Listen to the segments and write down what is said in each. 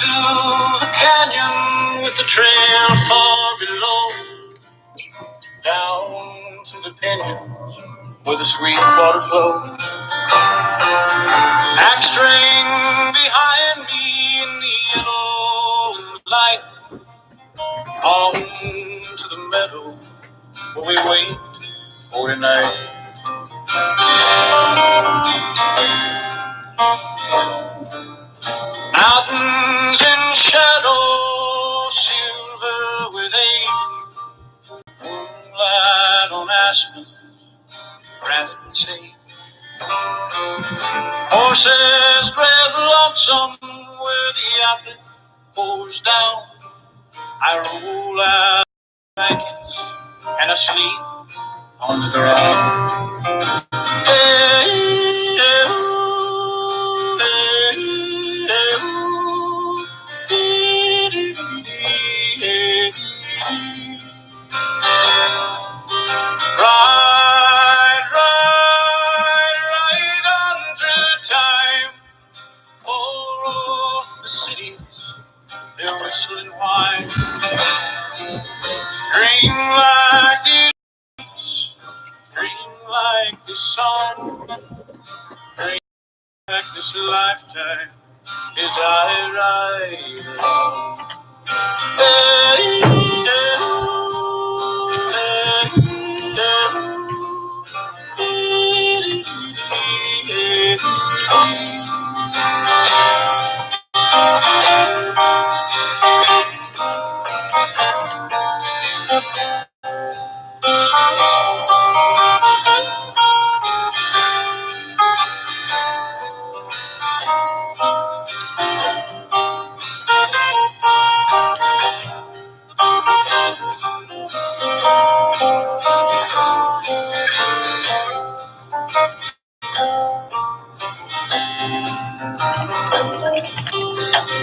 to the canyon with the trail far below, down to the canyons where the sweet water flows. Axe string behind me in the yellow light, on to the meadow where we wait for the night. Mountains in shadow, silver with age, moonlight on aspen, granite and sage. Horses graze lonesome where the outlet pours down. I roll out blankets and I sleep on the ground. Hey, hey, ooh, hey, hey, ooh, dee, dee, dee, hey, dee. Ride, ride, ride on through time. Pour off the cities, their whistling wine. Green like these streets, green like this song, green like this lifetime as I ride along. Hey, hey, hey, hey,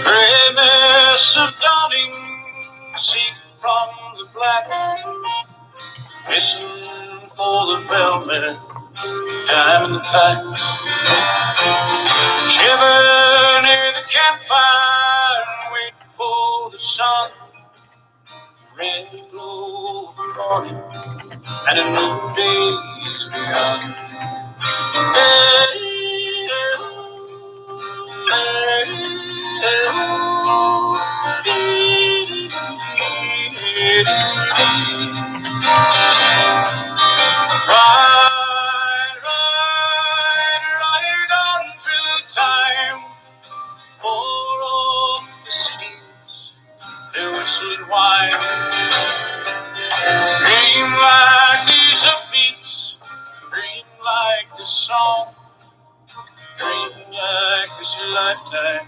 Gray mist of dawning, see from the black. Listen for the bellman, time in the pack. Shiver near the campfire and wait for the sun. Red glow of the morning and a new day's begun. Hey, hey, hey, hey, ride, ride, ride on through time. Pour off the cities, their whistling wine. Dream like these beats, dream like this song, dream like this lifetime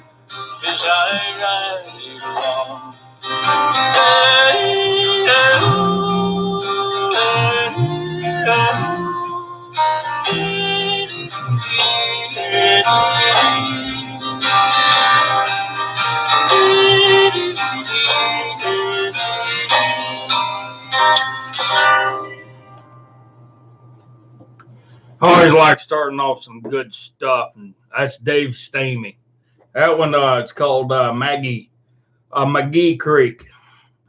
as I ride along. Hey, hey, ooh, hey, I always like starting off some good stuff, and that's Dave Stamey. That one, it's called McGee Creek.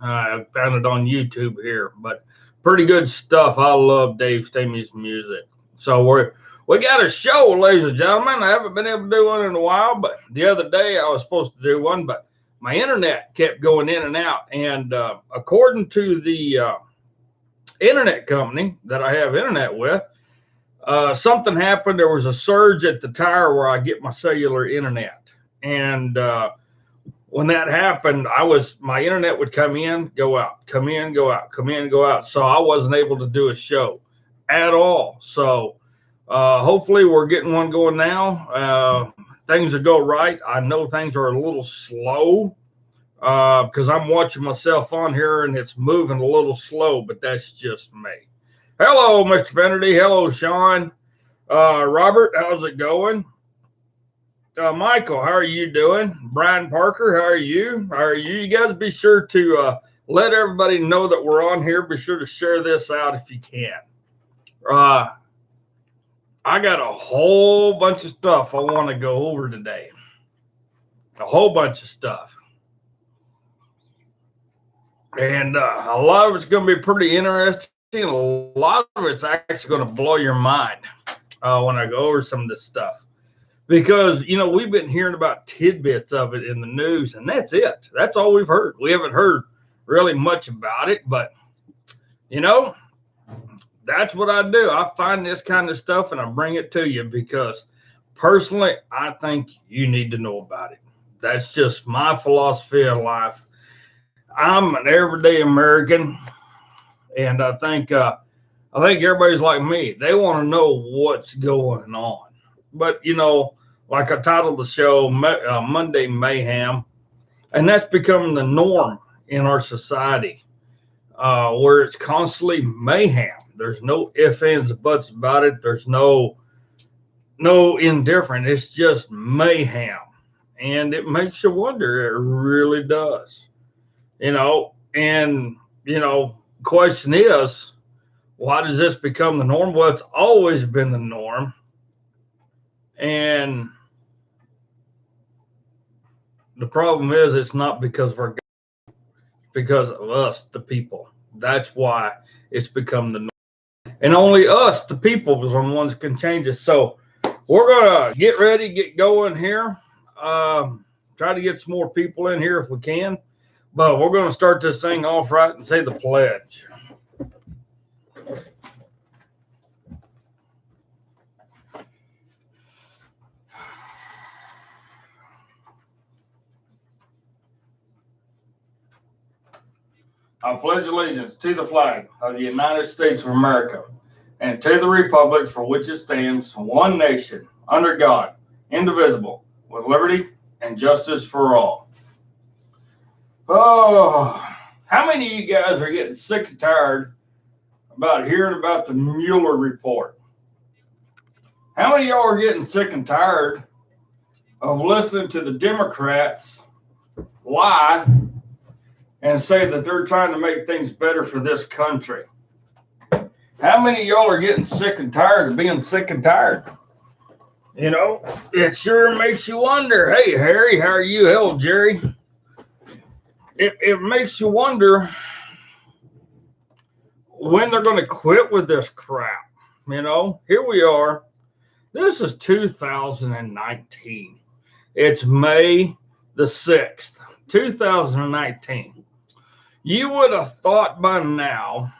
I found it on YouTube here, but pretty good stuff. I love Dave Stamey's music. So we got a show, ladies and gentlemen. I haven't been able to do one in a while, but the other day I was supposed to do one, but my internet kept going in and out. And according to the internet company that I have internet with, something happened. There was a surge at the tower where I get my cellular internet. And when that happened, my internet would come in, go out, come in, go out, come in, go out. So I wasn't able to do a show at all. So hopefully we're getting one going now. Things will go right. I know things are a little slow because I'm watching myself on here and it's moving a little slow, but that's just me. Hello, Mr. Finnerty. Hello, Sean. Robert, how's it going? Michael, how are you doing? Brian Parker, how are you? How are you? You guys be sure to let everybody know that we're on here. Be sure to share this out if you can. I got a whole bunch of stuff I want to go over today. A whole bunch of stuff. And a lot of it's going to be pretty interesting. A lot of it's actually going to blow your mind when I go over some of this stuff. Because, we've been hearing about tidbits of it in the news, and that's it. That's all we've heard. We haven't heard really much about it, but, you know, that's what I do. I find this kind of stuff and I bring it to you because personally, I think you need to know about it. That's just my philosophy of life. I'm an everyday American, and I think everybody's like me. They want to know what's going on. But like I titled the show Monday Mayhem, and that's becoming the norm in our society, where it's constantly mayhem. There's no ifs, ands, or buts about it. There's no indifferent. It's just mayhem, and it makes you wonder. It really does. And question is, why does this become the norm? Well, it's always been the norm, and the problem is it's not because of our, because of us, the people. That's why it's become the norm. And only us, the people, is the ones can change it. So we're gonna get ready, get going here. Try to get some more people in here if we can. But we're gonna start this thing off right and say the pledge. I pledge allegiance to the flag of the United States of America and to the republic for which it stands, one nation, under God, indivisible, with liberty and justice for all. Oh, how many of you guys are getting sick and tired about hearing about the Mueller report? How many of y'all are getting sick and tired of listening to the Democrats lie and say that they're trying to make things better for this country? How many of y'all are getting sick and tired of being sick and tired? It sure makes you wonder. Hey, Harry, how are you? Hello, Jerry. It makes you wonder when they're going to quit with this crap. Here we are. This is 2019. It's May the 6th, 2019. You would have thought by now,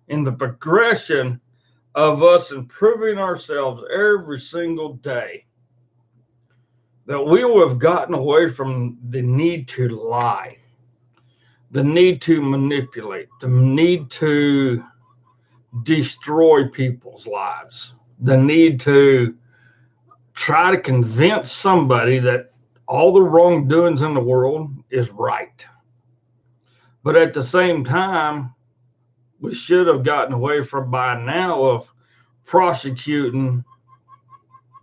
in the progression of us improving ourselves every single day, that we would have gotten away from the need to lie, the need to manipulate, the need to destroy people's lives, the need to try to convince somebody that all the wrongdoings in the world is right. But at the same time, we should have gotten away from by now of prosecuting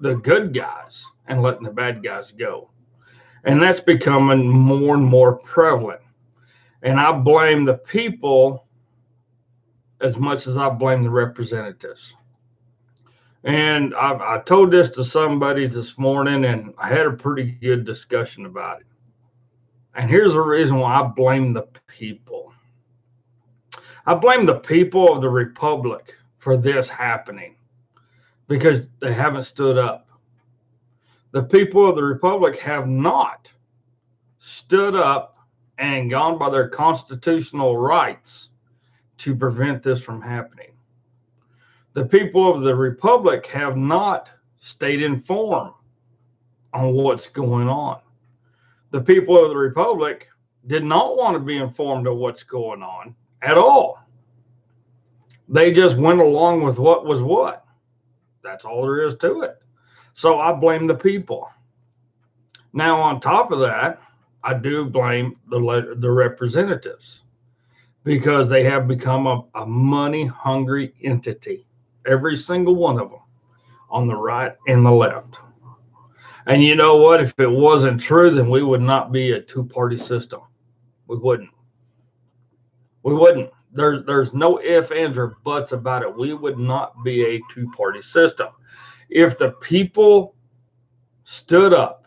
the good guys and letting the bad guys go. And that's becoming more and more prevalent. And I blame the people as much as I blame the representatives. And I told this to somebody this morning, and I had a pretty good discussion about it. And here's the reason why I blame the people. I blame the people of the Republic for this happening because they haven't stood up. The people of the Republic have not stood up and gone by their constitutional rights to prevent this from happening. The people of the Republic have not stayed informed on what's going on. The people of the Republic did not want to be informed of what's going on at all. They just went along with what was what. That's all there is to it. So I blame the people. Now, on top of that, I do blame the representatives because they have become a money-hungry entity, every single one of them, on the right and the left. And you know what? If it wasn't true, then we would not be a two-party system. We wouldn't. We wouldn't. There's no ifs, ands, or buts about it. We would not be a two-party system. If the people stood up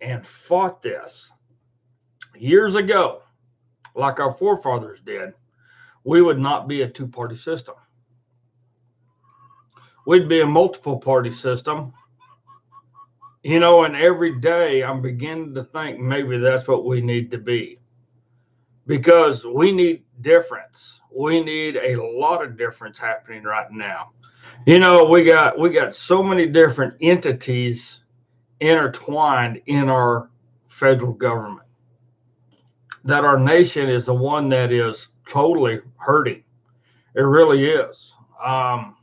and fought this years ago, like our forefathers did, we would not be a two-party system. We'd be a multiple party system. And every day I'm beginning to think maybe that's what we need to be, because we need difference. We need a lot of difference happening right now. We got so many different entities intertwined in our federal government that our nation is the one that is totally hurting. It really is. Our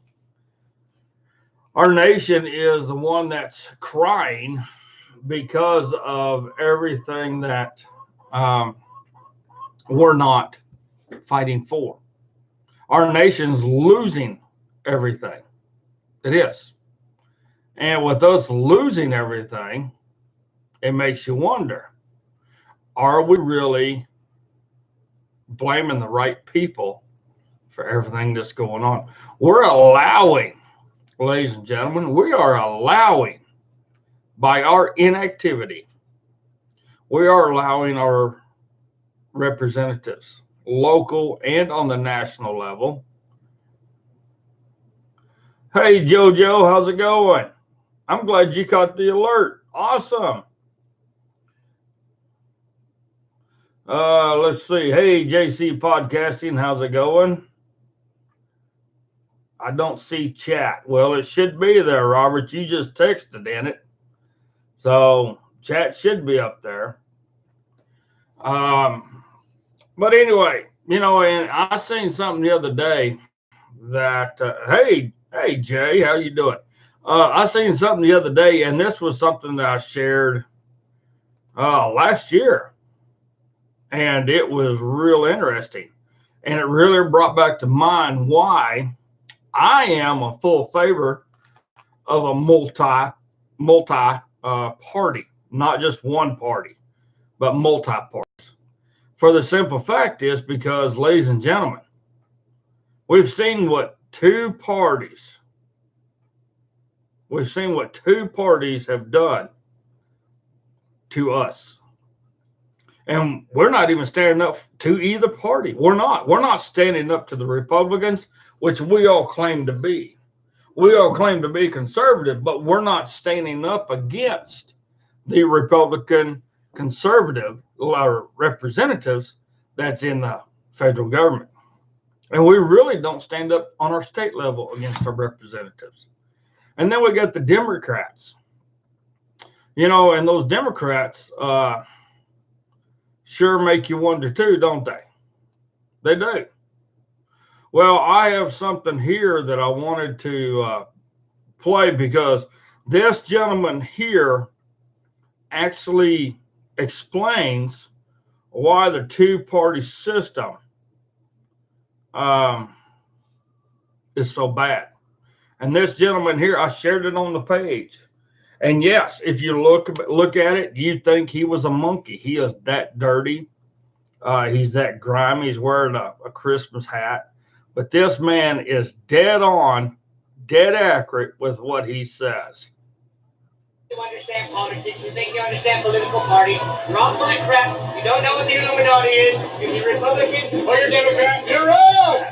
nation is the one that's crying because of everything that we're not fighting for. Our nation's losing everything. It is. And with us losing everything, it makes you wonder, are we really blaming the right people for everything that's going on? We're allowing, ladies and gentlemen, we are allowing, by our inactivity, we are allowing our representatives, local and on the national level. Hey, JoJo, how's it going? I'm glad you caught the alert. Awesome. Let's see. Hey, JC Podcasting, how's it going? I don't see chat. Well, it should be there, Robert. You just texted in it. So chat should be up there. But anyway, and I seen something the other day that, hey, Jay, how you doing? I seen something the other day, and this was something that I shared last year, and it was real interesting, and it really brought back to mind why I am a full favor of a multi party, not just one party, but multi parties. For the simple fact is because, ladies and gentlemen, we've seen what two parties have done to us. And we're not even standing up to either party. We're not standing up to the Republicans, which we all claim to be. We all claim to be conservative, but we're not standing up against the Republican conservative representatives that's in the federal government. And we really don't stand up on our state level against our representatives. And then we got the Democrats. And those Democrats sure make you wonder too, don't they? They do. Well, I have something here that I wanted to play, because this gentleman here actually explains why the two-party system is so bad. And this gentleman here, I shared it on the page. And yes, if you look at it, you'd think he was a monkey. He is that dirty. He's that grimy. He's wearing a Christmas hat. But this man is dead on, dead accurate with what he says. You understand politics. You think you understand political parties. You're all full of crap. You don't know what the Illuminati is. If you're Republican or you're Democrat, you're wrong.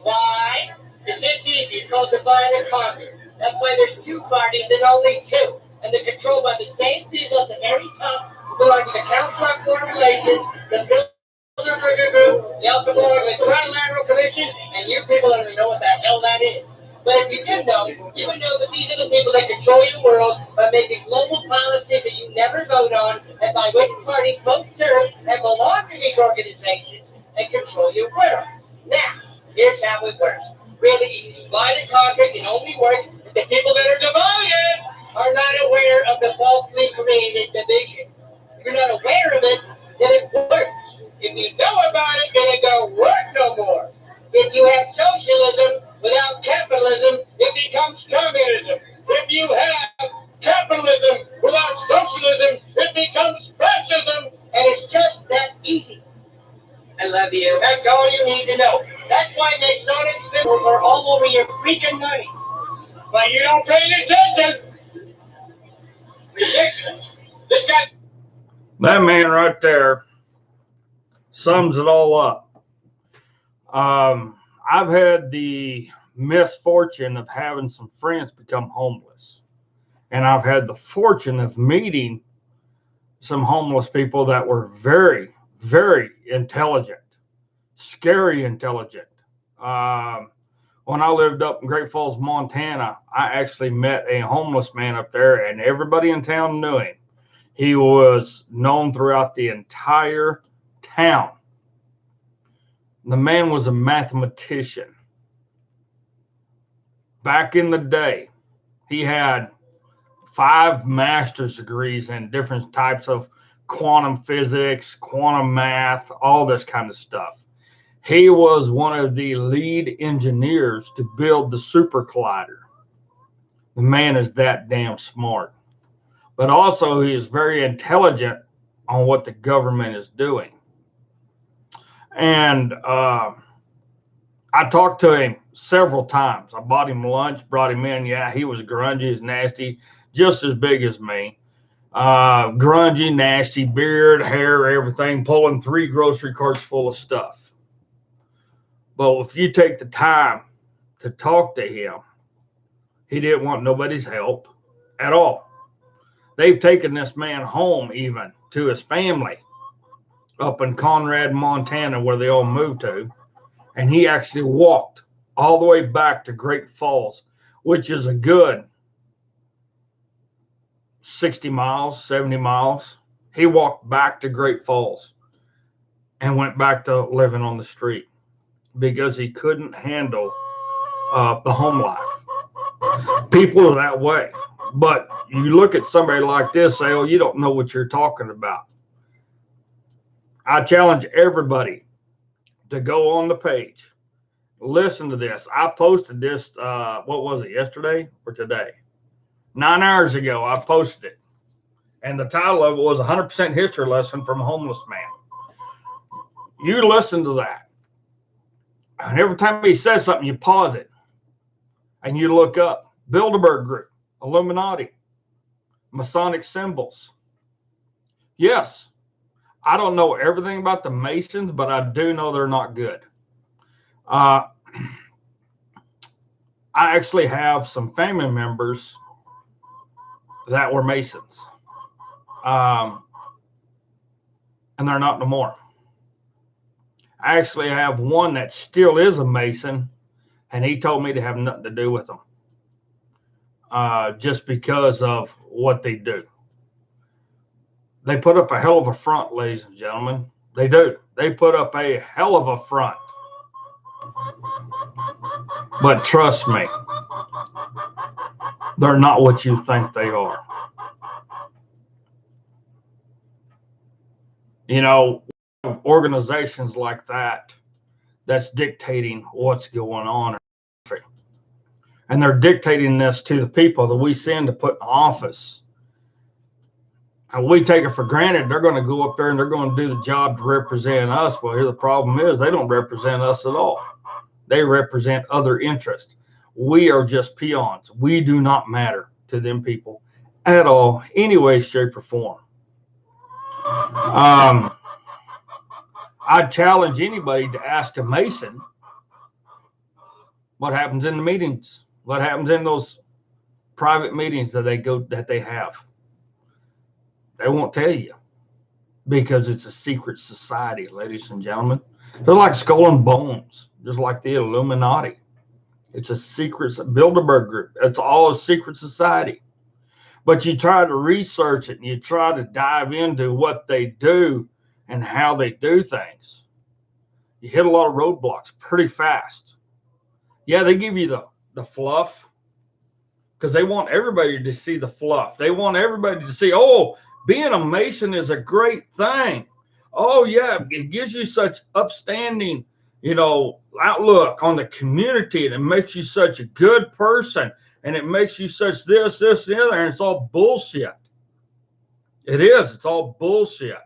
Why? It's this easy. It's called divide and conquer. That's why there's two parties and only two. And they're controlled by the same people at the very top who belong to the Council on Foreign Relations, the Bilderberger Group. They also belong to the Trilateral Commission, and you people don't even know what the hell that is. But if you did know, you would know that these are the people that control your world by making global policies that you never vote on, and by which parties both serve and belong to these organizations and control your world. Now, here's how it works. Really easy. Divide and conquer can only work if the people that are divided are not aware of the falsely created division. If you're not aware of it, then it works. If you know about it, then it don't work no more. If you have socialism without capitalism, it becomes communism. If you have capitalism without socialism, it becomes fascism. And it's just that easy. I love you. That's all you need to know. That's why Masonic symbols are all over your freaking money. But you don't pay attention. Ridiculous. This guy. That man right there sums it all up. I've had the misfortune of having some friends become homeless. And I've had the fortune of meeting some homeless people that were very, very intelligent, scary intelligent. When I lived up in Great Falls, Montana, I actually met a homeless man up there, and everybody in town knew him. He was known throughout the entire town. The man was a mathematician. Back in the day, he had 5 master's degrees in different types of quantum physics, quantum math, all this kind of stuff. He was one of the lead engineers to build the super collider. The man is that damn smart. But also, he is very intelligent on what the government is doing. And I talked to him several times. I bought him lunch, brought him in. Yeah, he was grungy, he's nasty, just as big as me. Grungy, nasty, beard, hair, everything, pulling 3 grocery carts full of stuff. But if you take the time to talk to him, he didn't want nobody's help at all. They've taken this man home even to his family up in Conrad, Montana, where they all moved to. And he actually walked all the way back to Great Falls, which is a good 60 miles, 70 miles. He walked back to Great Falls and went back to living on the street because he couldn't handle the home life. People are that way. But you look at somebody like this, say, oh, you don't know what you're talking about. I challenge everybody to go on the page. Listen to this. I posted this, what was it, yesterday or today? 9 hours ago, I posted it. And the title of it was 100% history lesson from a homeless man. You listen to that. And every time he says something, you pause it. And you look up Bilderberg Group, Illuminati, Masonic symbols. Yes, I don't know everything about the Masons, but I do know they're not good. I actually have some family members that were Masons. And they're not no more. I actually have one that still is a Mason, and he told me to have nothing to do with them. Just because of what they do. They put up a hell of a front, ladies and gentlemen. They do. They put up a hell of a front. But trust me, they're not what you think they are. You know, organizations like that, that's dictating what's going on in the country. And they're dictating this to the people that we send to put in office. And we take it for granted they're going to go up there and they're going to do the job to represent us. Well, here the problem is they don't represent us at all. They represent other interests. We are just peons. We do not matter to them people at all, any way, shape, or form. I challenge anybody to ask a Mason what happens in the meetings, what happens in those private meetings that they have. They won't tell you because it's a secret society, ladies and gentlemen. They're like Skull and Bones, just like the Illuminati. It's a secret Bilderberg Group. It's all a secret society. But you try to research it and you try to dive into what they do and how they do things. You hit a lot of roadblocks pretty fast. Yeah, they give you the fluff because they want everybody to see the fluff. They want everybody to see, oh, being a Mason is a great thing. Oh, yeah, it gives you such upstanding, outlook on the community, and it makes you such a good person, and it makes you such this, and the other, and it's all bullshit. It is. It's all bullshit.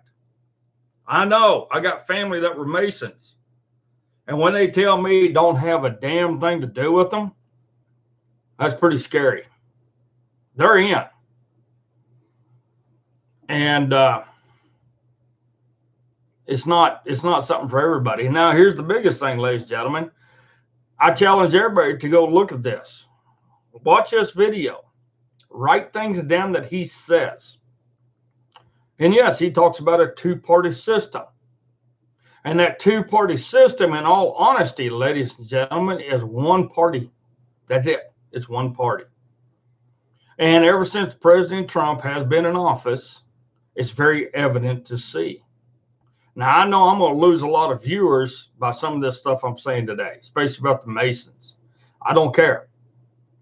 I know. I got family that were Masons. And when they tell me don't have a damn thing to do with them, that's pretty scary. They're in. And It's not something for everybody. Now, here's the biggest thing, ladies and gentlemen. I challenge everybody to go look at this. Watch this video. Write things down that he says. And yes, he talks about a two-party system. And that two-party system, in all honesty, ladies and gentlemen, is one party. That's it. It's one party. And ever since President Trump has been in office, it's very evident to see. Now, I know I'm going to lose a lot of viewers by some of this stuff I'm saying today, especially about the Masons. I don't care.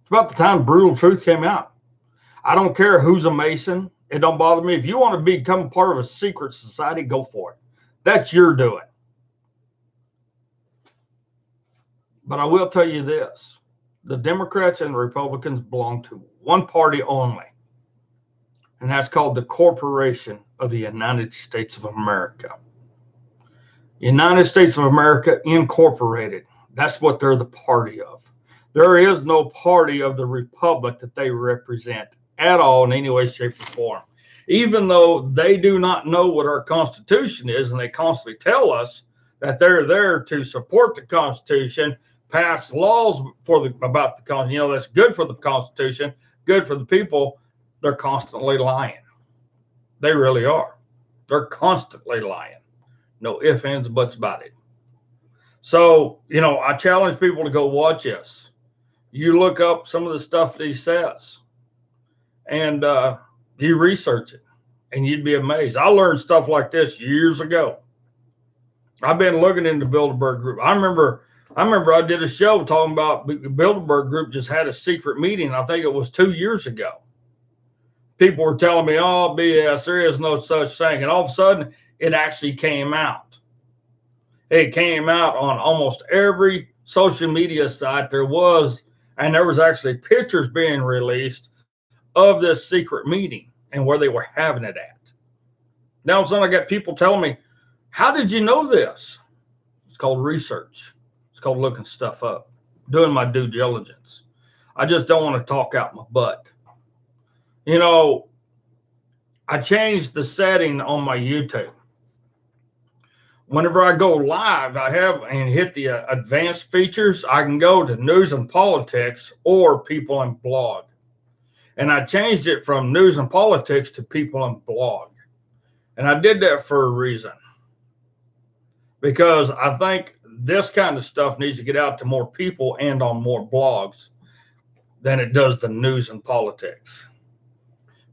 It's about the time Brutal Truth came out. I don't care who's a Mason. It don't bother me. If you want to become part of a secret society, go for it. That's your doing. But I will tell you this. The Democrats and the Republicans belong to one party only. And that's called the Corporation of the United States of America. United States of America Incorporated. That's what they're the party of. There is no party of the Republic that they represent at all in any way, shape, or form. Even though they do not know what our Constitution is, and they constantly tell us that they're there to support the Constitution, pass laws about the Constitution, you know, that's good for the Constitution, good for the people, they're constantly lying. They really are. They're constantly lying. No ifs, ands, buts about it. So, you know, I challenge people to go watch this. You look up some of the stuff that he says, and you research it, and you'd be amazed. I learned stuff like this years ago. I've been looking into Bilderberg Group. I remember I did a show talking about Bilderberg Group just had a secret meeting. I think it was 2 years ago. People were telling me, oh, BS, there is no such thing. And all of a sudden, it actually came out. It came out on almost every social media site there was, and there was actually pictures being released of this secret meeting and where they were having it at. Now, all of a sudden, I got people telling me, how did you know this? It's called research. It's called looking stuff up, doing my due diligence. I just don't want to talk out my butt. You know, I changed the setting on my YouTube. Whenever I go live, I have and hit the advanced features. I can go to news and politics or people and blog. And I changed it from news and politics to people and blog. And I did that for a reason. Because I think this kind of stuff needs to get out to more people and on more blogs than it does the news and politics.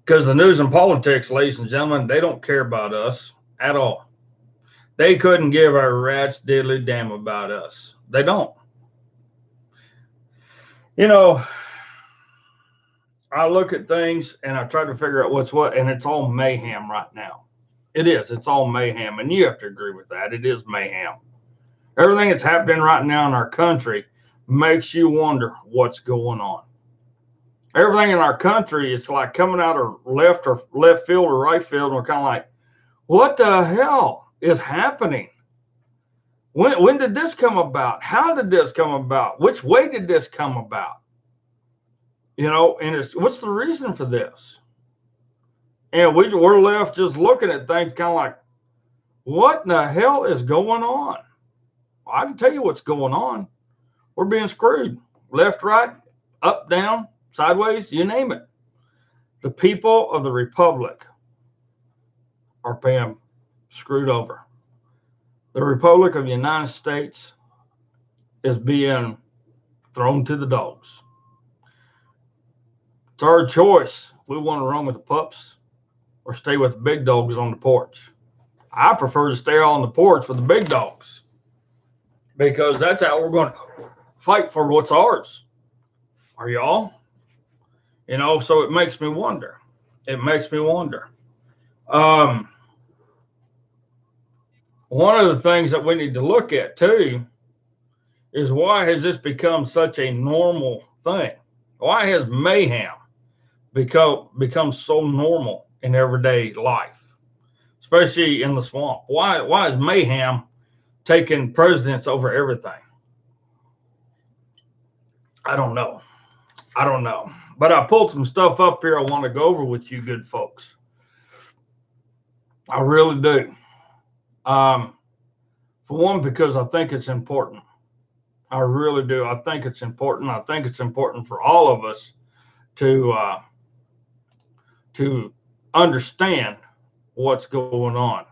Because the news and politics, ladies and gentlemen, they don't care about us at all. They couldn't give a rat's diddly damn about us. They don't. You know, I look at things and I try to figure out what's what, and it's all mayhem right now. It is. It's all mayhem, and you have to agree with that. It is mayhem. Everything that's happening right now in our country makes you wonder what's going on. Everything in our country is like coming out of left field or right field, and we're kind of like, what the hell is happening? When did this come about? How did this come about? Which way did this come about? You know, and what's the reason for this? And we're left just looking at things kind of like, what in the hell is going on? Well, I can tell you what's going on. We're being screwed. Left, right, up, down, sideways, you name it. The people of the Republic are being screwed over. The Republic of the United States is being thrown to the dogs. It's our choice if we want to run with the pups or stay with the big dogs on the porch. I prefer to stay on the porch with the big dogs because that's how we're going to fight for what's ours. Are y'all? You know, so it makes me wonder. It makes me wonder. One of the things that we need to look at too is why has this become such a normal thing? Why has mayhem become so normal in everyday life, especially in the swamp? Why is mayhem taking precedence over everything? I don't know. But I pulled some stuff up here I want to go over with you good folks. I really do. For one, because I think it's important. I really do. I think it's important. I think it's important for all of us to understand what's going on.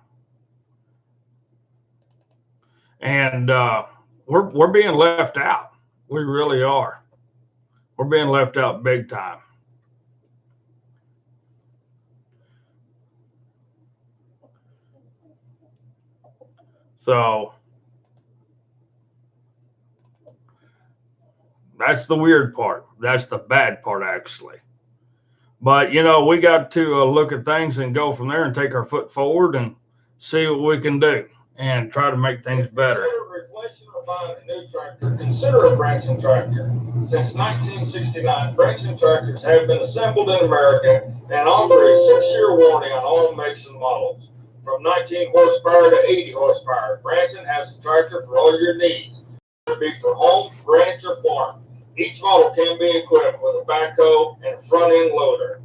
And we're being left out. We really are. We're being left out big time. So that's the weird part. That's the bad part, actually. But, you know, we got to look at things and go from there and take our foot forward and see what we can do and try to make things better. Replacing or buying a new tractor, consider a Branson tractor. Since 1969, Branson tractors have been assembled in America and offer a 6-year warranty on all makes and models. From 19 horsepower to 80 horsepower, Branson has a tractor for all your needs, whether it be for home, ranch, or farm. Each model can be equipped with a backhoe and a front-end loader.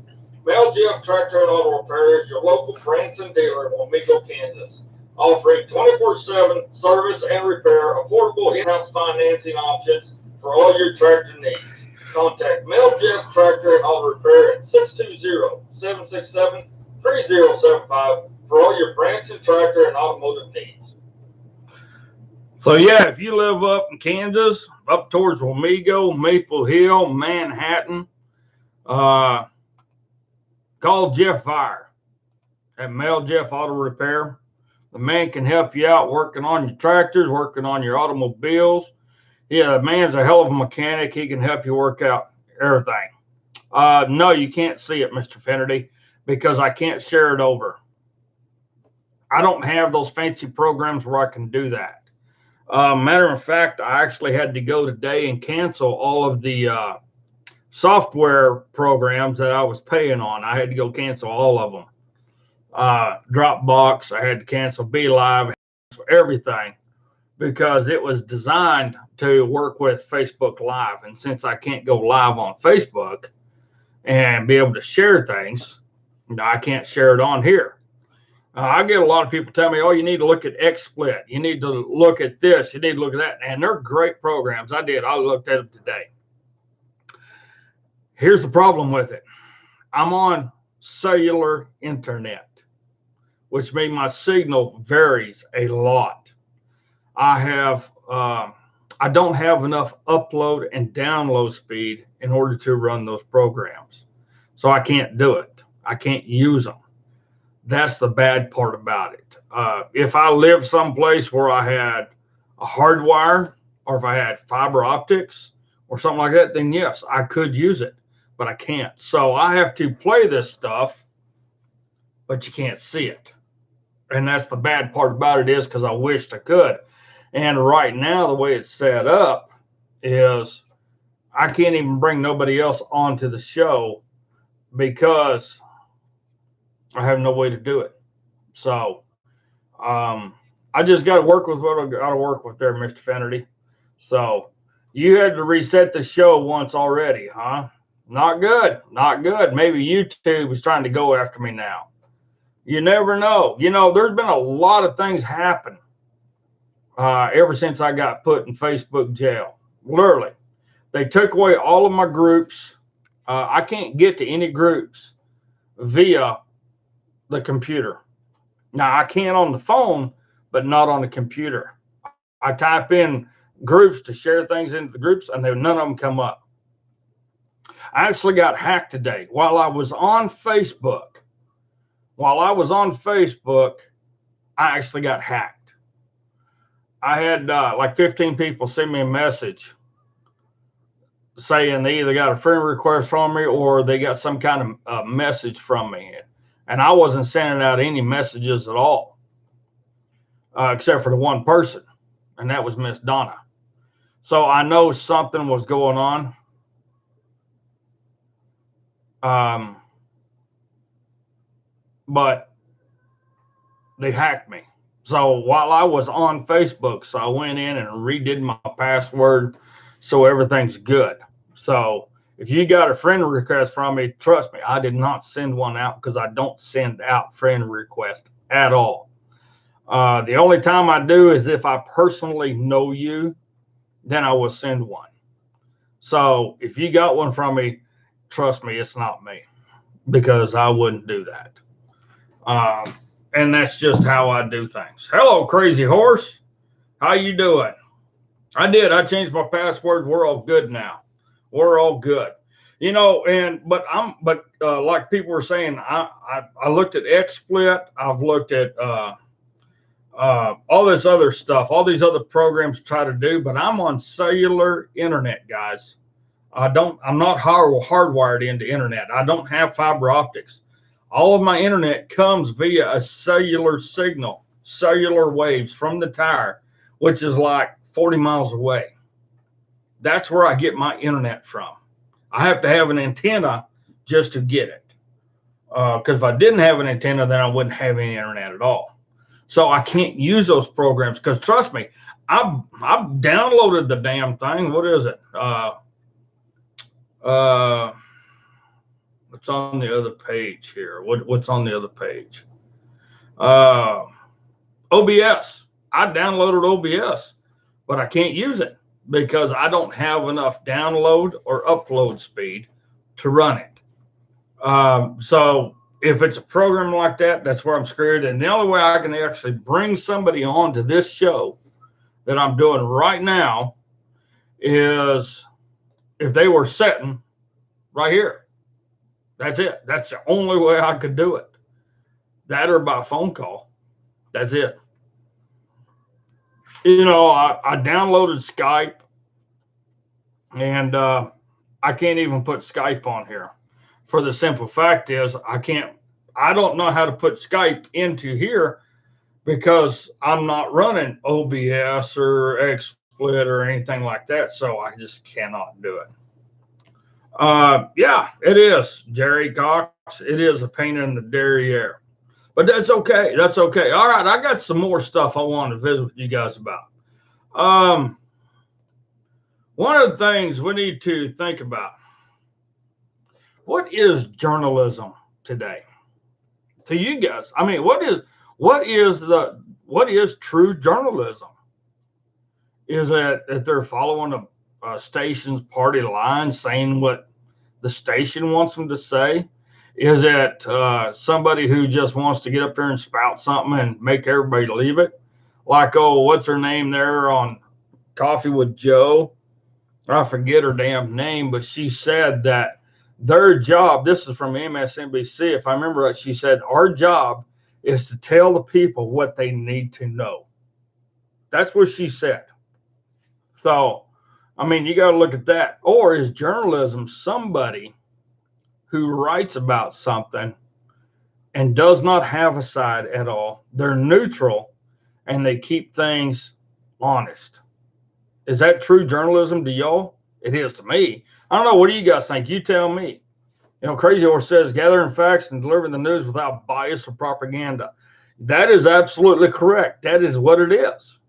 Mel Jeff Tractor and Auto Repair is your local Branson dealer in Wamego, Kansas, offering 24/7 service and repair, affordable in-house financing options for all your tractor needs. Contact Mel Jeff Tractor and Auto Repair at 620-767-3075 for all your Branson tractor and automotive needs. So, yeah, if you live up in Kansas, up towards Wamego, Maple Hill, Manhattan, call Jeff Fire at Mel Jeff Auto Repair. The man can help you out working on your tractors, working on your automobiles. Yeah, the man's a hell of a mechanic. He can help you work out everything. No, you can't see it, Mr. Finnerty, because I can't share it over. I don't have those fancy programs where I can do that. Matter of fact, I actually had to go today and cancel all of the software programs that I was paying on. I had to go cancel all of them. Dropbox, I had to cancel BeLive, everything, because it was designed to work with Facebook Live. And since I can't go live on Facebook and be able to share things, I can't share it on here. I get a lot of people tell me, oh, you need to look at XSplit. You need to look at this. You need to look at that. And they're great programs. I did. I looked at them today. Here's the problem with it. I'm on cellular internet, which means my signal varies a lot. I don't have enough upload and download speed in order to run those programs. So I can't do it. I can't use them. That's the bad part about it. If I lived someplace where I had a hardwire, or if I had fiber optics or something like that, then yes, I could use it, but I can't. So I have to play this stuff, but you can't see it. And that's the bad part about it, is because I wished I could. And right now, the way it's set up is I can't even bring nobody else onto the show because I have no way to do it. So I just got to work with what I got to work with there, Mr. Finnerty. So you had to reset the show once already, huh? Not good. Not good. Maybe YouTube is trying to go after me now. You never know. You know, there's been a lot of things happen ever since I got put in Facebook jail. Literally. They took away all of my groups. I can't get to any groups via the computer. Now, I can on the phone, but not on the computer. I type in groups to share things into the groups, and none of them come up. I actually got hacked today while I was on Facebook. I actually got hacked. I had like 15 people send me a message saying they either got a friend request from me or they got some kind of message from me. And I wasn't sending out any messages at all, except for the one person, and that was Miss Donna. So I know something was going on. But they hacked me. So while I was on Facebook, so I went in and redid my password so everything's good. So if you got a friend request from me, trust me, I did not send one out because I don't send out friend requests at all. The only time I do is if I personally know you, then I will send one. So if you got one from me, trust me, it's not me, because I wouldn't do that. And that's just how I do things. Hello, Crazy Horse. How you doing? I did. I changed my password. We're all good now. We're all good. You know, but like people were saying, I looked at XSplit. I've looked at all this other stuff, all these other programs to try to do, but I'm on cellular internet, guys. I'm not hardwired into internet. I don't have fiber optics. All of my internet comes via a cellular signal, cellular waves from the tower, which is like 40 miles away. That's where I get my internet from. I have to have an antenna just to get it. Because if I didn't have an antenna, then I wouldn't have any internet at all. So I can't use those programs because, trust me, I've downloaded the damn thing. What is it? What's on the other page here? What's on the other page? OBS. I downloaded OBS, but I can't use it because I don't have enough download or upload speed to run it. So if it's a program like that, that's where I'm screwed. And the only way I can actually bring somebody on to this show that I'm doing right now is if they were sitting right here. That's it. That's the only way I could do it. That or by phone call. That's it. You know, I downloaded Skype, and I can't even put Skype on here. For the simple fact is, I don't know how to put Skype into here because I'm not running OBS or XSplit or anything like that. So I just cannot do it. Yeah, it is, Jerry Cox. It is a pain in the derriere, but that's okay. That's okay. All right, I got some more stuff I want to visit with you guys about. One of the things we need to think about: what is journalism today to you guys? I mean, what is true journalism? Is it that they're following a station's party line, saying what the station wants them to say? Is it somebody who just wants to get up there and spout something and make everybody believe it? Like, oh, what's her name there on Coffee with Joe? I forget her damn name, but she said that their job, this is from MSNBC, if I remember right, she said, our job is to tell the people what they need to know. That's what she said. So, I mean, you got to look at that. Or is journalism somebody who writes about something and does not have a side at all? They're neutral and they keep things honest. Is that true journalism to y'all? It is to me. I don't know. What do you guys think? You tell me. You know, Crazy Horse says, gathering facts and delivering the news without bias or propaganda. That is absolutely correct. That is what it is.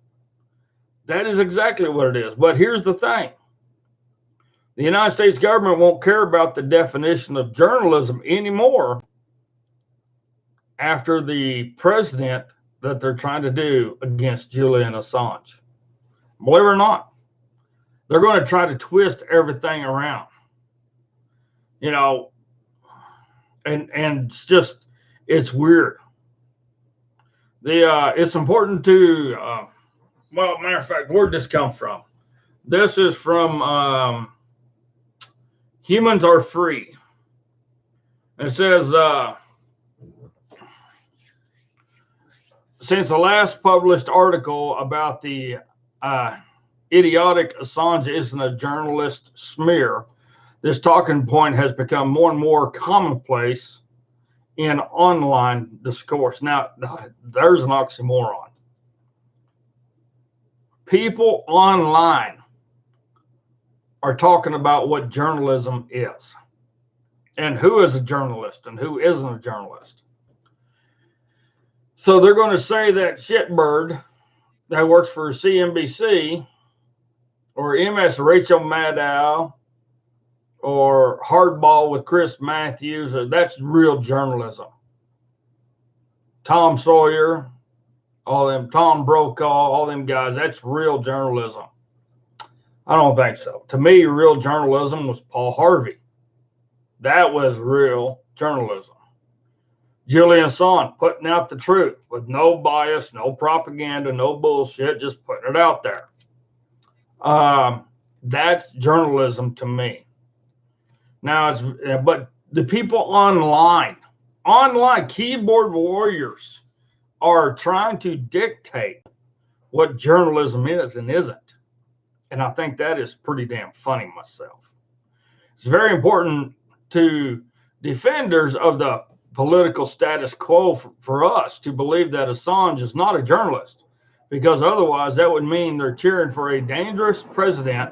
That is exactly what it is. But here's the thing. The United States government won't care about the definition of journalism anymore after the president that they're trying to do against Julian Assange. Believe it or not, they're going to try to twist everything around. You know, and it's weird. It's important to, well, matter of fact, where'd this come from? This is from Humans Are Free. And it says, since the last published article about the idiotic Assange isn't a journalist smear, this talking point has become more and more commonplace in online discourse. Now, there's an oxymoron. People online are talking about what journalism is and who is a journalist and who isn't a journalist. So they're going to say that shitbird that works for CNBC or MS Rachel Maddow or Hardball with Chris Matthews, that's real journalism. Tom Sawyer, all them Tom Brokaw, all them guys, that's real journalism. I don't think so. To me, real journalism was Paul Harvey. That was real journalism. Julian Assange putting out the truth with no bias, no propaganda, no bullshit, just putting it out there. That's journalism to me. Now, but the people online, keyboard warriors are trying to dictate what journalism is and isn't. And I think that is pretty damn funny myself. It's very important to defenders of the political status quo for us to believe that Assange is not a journalist, because otherwise that would mean they're cheering for a dangerous president,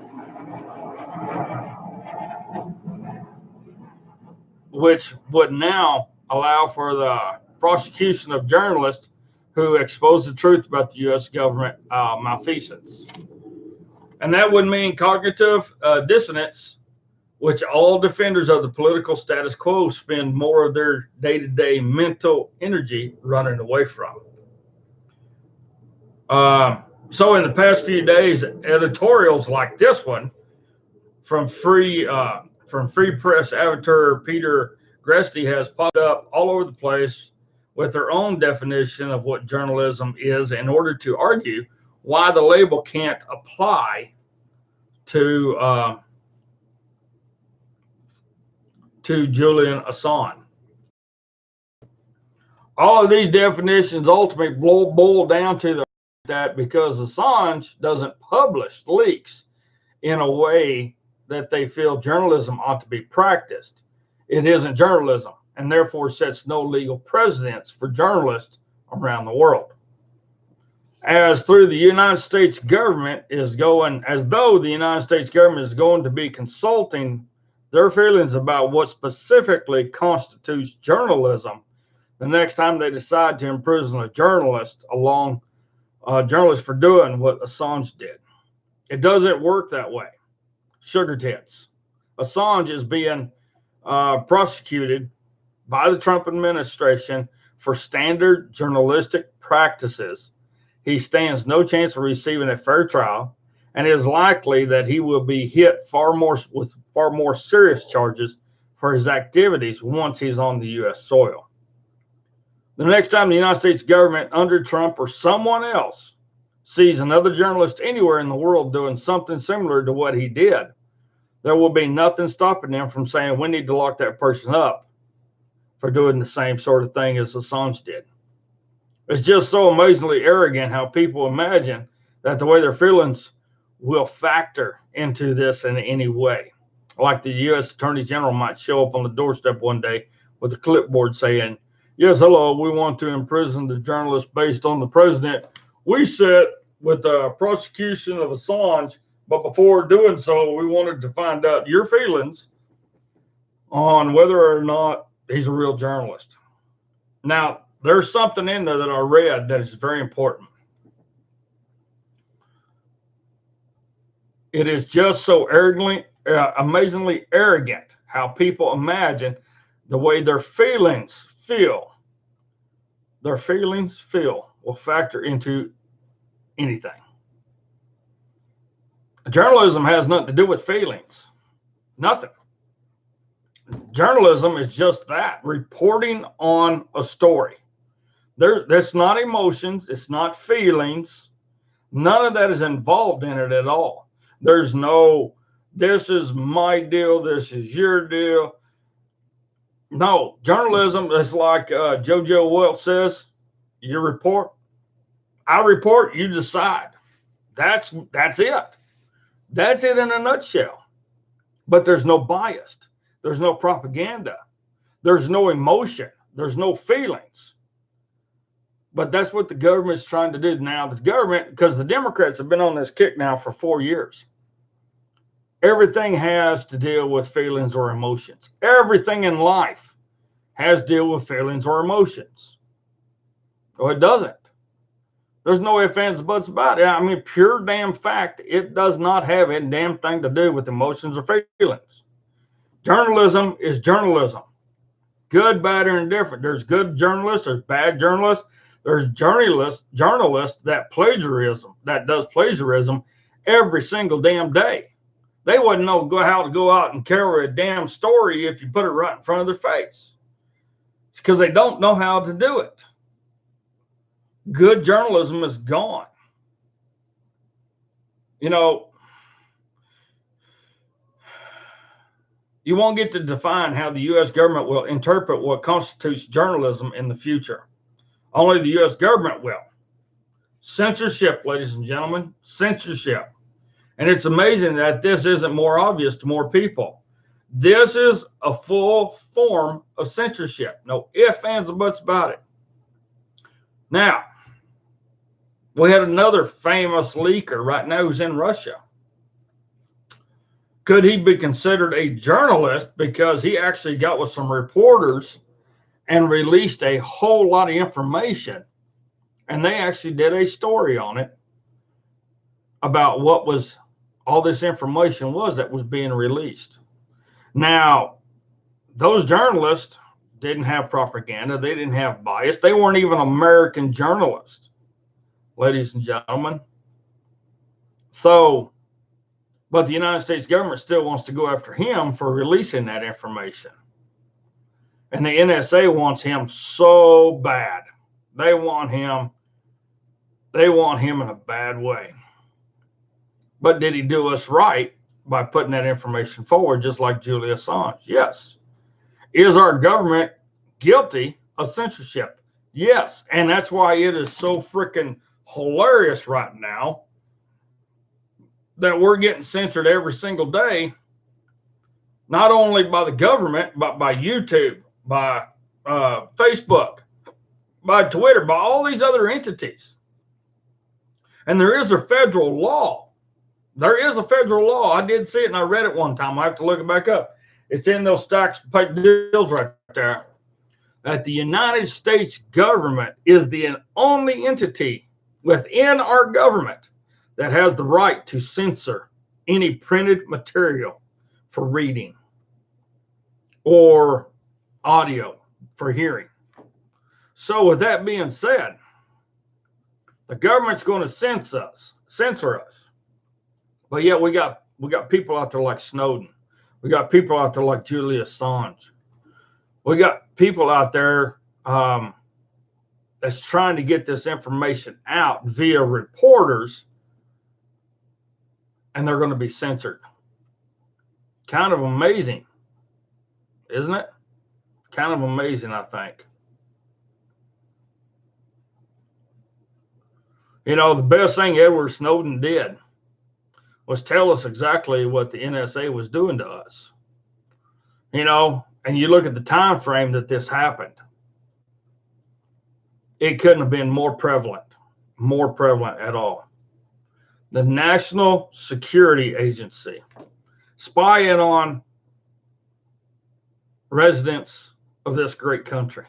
which would now allow for the prosecution of journalists who expose the truth about the U.S. government malfeasance. And that would mean cognitive dissonance, which all defenders of the political status quo spend more of their day-to-day mental energy running away from. So in the past few days, editorials like this one from Free Press editor Peter Gresti has popped up all over the place with their own definition of what journalism is in order to argue why the label can't apply to Julian Assange. All of these definitions ultimately boil down to that because Assange doesn't publish leaks in a way that they feel journalism ought to be practiced. It isn't journalism, and therefore sets no legal precedents for journalists around the world. As though the United States government is going to be consulting their feelings about what specifically constitutes journalism the next time they decide to imprison a journalist for doing what Assange did. It doesn't work that way. Sugar tits. Assange is being prosecuted by the Trump administration for standard journalistic practices. He stands no chance of receiving a fair trial, and it is likely that he will be hit with far more serious charges for his activities once he's on the U.S. soil. The next time the United States government under Trump or someone else sees another journalist anywhere in the world doing something similar to what he did, there will be nothing stopping them from saying we need to lock that person up for doing the same sort of thing as Assange did. It's just so amazingly arrogant how people imagine that the way their feelings will factor into this in any way. Like the U.S. Attorney General might show up on the doorstep one day with a clipboard saying, yes, hello, we want to imprison the journalist based on the precedent we set with the prosecution of Assange, but before doing so, we wanted to find out your feelings on whether or not he's a real journalist. Now, there's something in there that I read that is very important. It is just so amazingly arrogant how people imagine the way their feelings feel. Their feelings will factor into anything. Journalism has nothing to do with feelings. Nothing. Journalism is just that, reporting on a story. That's not emotions. It's not feelings. None of that is involved in it at all. There's no, this is my deal, this is your deal. No, journalism is like JoJo Welch says, you report, I report, you decide. That's it. That's it in a nutshell. But there's no bias. There's no propaganda. There's no emotion. There's no feelings. But that's what the government's trying to do now. The government, because the Democrats have been on this kick now for 4 years. Everything has to deal with feelings or emotions. Everything in life has to deal with feelings or emotions. Or it doesn't. There's no ifs, ands, buts about it. I mean, pure damn fact, it does not have a damn thing to do with emotions or feelings. Journalism is journalism. Good, bad, or indifferent. There's good journalists, there's bad journalists, There's journalists that does plagiarism every single damn day. They wouldn't know how to go out and carry a damn story if you put it right in front of their face. It's because they don't know how to do it. Good journalism is gone. You know, you won't get to define how the U.S. government will interpret what constitutes journalism in the future. Only the U.S. government will. Censorship, ladies and gentlemen, censorship. And it's amazing that this isn't more obvious to more people. This is a full form of censorship. No ifs, ands, or buts about it. Now, we had another famous leaker right now who's in Russia. Could he be considered a journalist because he actually got with some reporters and released a whole lot of information? And they actually did a story on it about what was all this information was that was being released. Now, those journalists didn't have propaganda. They didn't have bias. They weren't even American journalists, ladies and gentlemen. So, but the United States government still wants to go after him for releasing that information. And the NSA wants him so bad. They want him in a bad way. But did he do us right by putting that information forward, just like Julian Assange? Yes. Is our government guilty of censorship? Yes. And that's why it is so freaking hilarious right now that we're getting censored every single day, not only by the government, but by YouTube, by Facebook, by Twitter, by all these other entities. And there is a federal law. There is a federal law. I did see it and I read it one time. I have to look it back up. It's in those stacks of deals right there. That the United States government is the only entity within our government that has the right to censor any printed material for reading or audio for hearing. So with that being said, the government's going to censor us. But yet we got people out there like Snowden. We got people out there like Julian Assange. We got people out there that's trying to get this information out via reporters, and they're going to be censored. Kind of amazing, isn't it? Kind of amazing, I think. You know, the best thing Edward Snowden did was tell us exactly what the NSA was doing to us. You know, and you look at the time frame that this happened. It couldn't have been more prevalent at all. The National Security Agency spying on residents of this great country.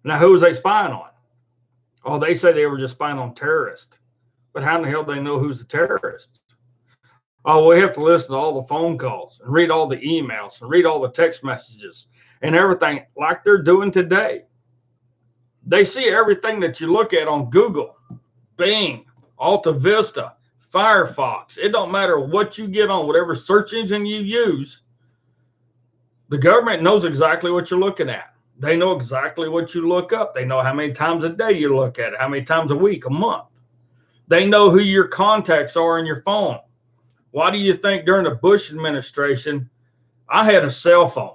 Now, who was they spying on? Oh, they say they were just spying on terrorists. But how in the hell do they know who's the terrorist? Oh, we have to listen to all the phone calls and read all the emails and read all the text messages and everything like they're doing today. They see everything that you look at on Google, Bing, Alta Vista, Firefox. It don't matter what you get on, whatever search engine you use. The government knows exactly what you're looking at. They know exactly what you look up. They know how many times a day you look at it, how many times a week, a month. They know who your contacts are in your phone. Why do you think during the Bush administration, I had a cell phone?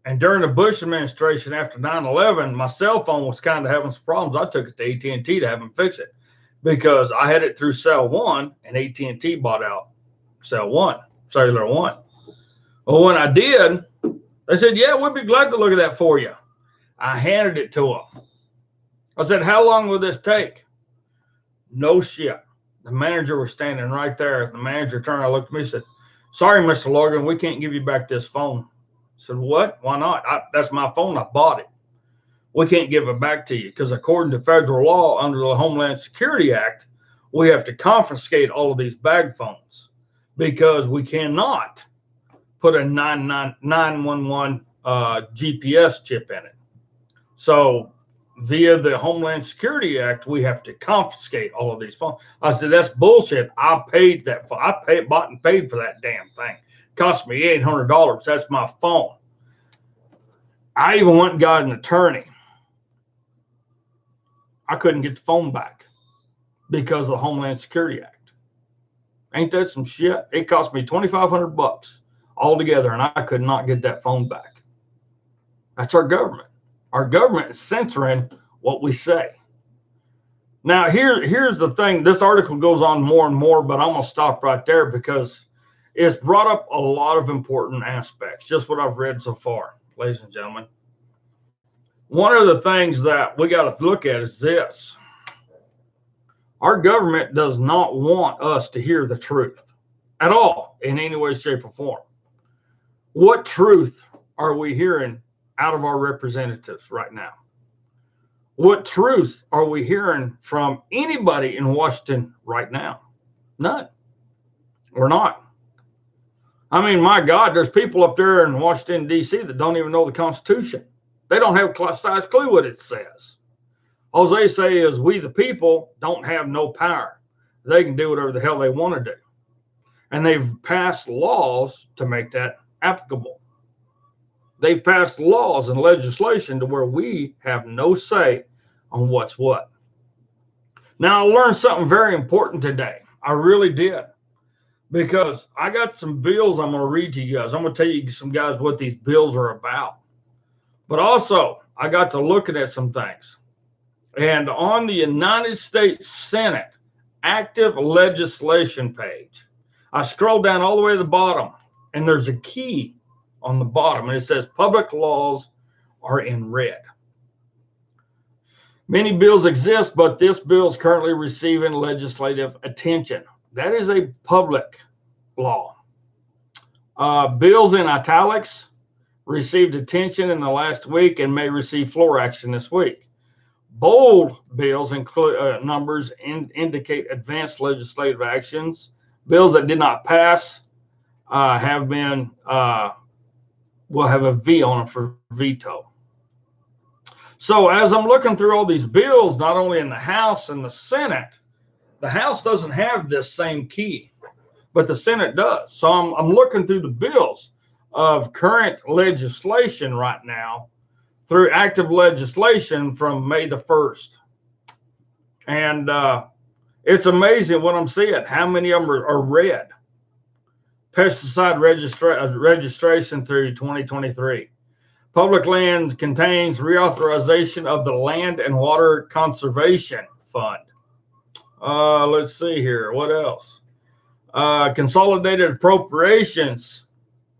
And during the Bush administration after 9/11, my cell phone was kind of having some problems. I took it to AT&T to have them fix it because I had it through Cell One and AT&T bought out Cell One, Cellular One. Well, when I did, they said, yeah, we'd be glad to look at that for you. I handed it to them. I said, how long will this take? No shit. The manager was standing right there. The manager turned and looked at me and said, sorry, Mr. Logan, we can't give you back this phone. I said, what? Why not? That's my phone. I bought it. We can't give it back to you because according to federal law under the Homeland Security Act, we have to confiscate all of these bag phones because we cannot put a 911 GPS chip in it. So via the Homeland Security Act, we have to confiscate all of these phones. I said, that's bullshit. I paid that. Bought and paid for that damn thing. Cost me $800. That's my phone. I even went and got an attorney. I couldn't get the phone back because of the Homeland Security Act. Ain't that some shit? It cost me $2,500 altogether, and I could not get that phone back. That's our government. Our government is censoring what we say. Now, here's the thing. This article goes on more and more, but I'm going to stop right there because it's brought up a lot of important aspects, just what I've read so far, ladies and gentlemen. One of the things that we got to look at is this. Our government does not want us to hear the truth at all in any way, shape, or form. What truth are we hearing out of our representatives right now? What truth are we hearing from anybody in Washington right now? None. We're not. I mean, my God, there's people up there in Washington, D.C. that don't even know the Constitution. They don't have a size clue what it says. All they say is we, the people, don't have no power. They can do whatever the hell they want to do. And they've passed laws to make that applicable. They've passed laws and legislation to where we have no say on what's what. Now, I learned something very important today. I really did. Because I got some bills I'm going to read to you guys. I'm going to tell you some guys what these bills are about. But also, I got to looking at some things. And on the United States Senate active legislation page, I scrolled down all the way to the bottom, and there's a key on the bottom, and it says public laws are in red. Many bills exist, but this bill is currently receiving legislative attention. That is a public law. Bills in italics received attention in the last week and may receive floor action this week. Bold bills include numbers indicate advanced legislative actions. Bills that did not pass have been will have a V on them for veto. So as I'm looking through all these bills, not only in the House and the Senate, the House doesn't have this same key, but the Senate does. So I'm looking through the bills of current legislation right now through active legislation from May the 1st. And it's amazing what I'm seeing, how many of them are red. Pesticide registration through 2023. Public land contains reauthorization of the Land and Water Conservation Fund. Let's see here. What else? Consolidated appropriations,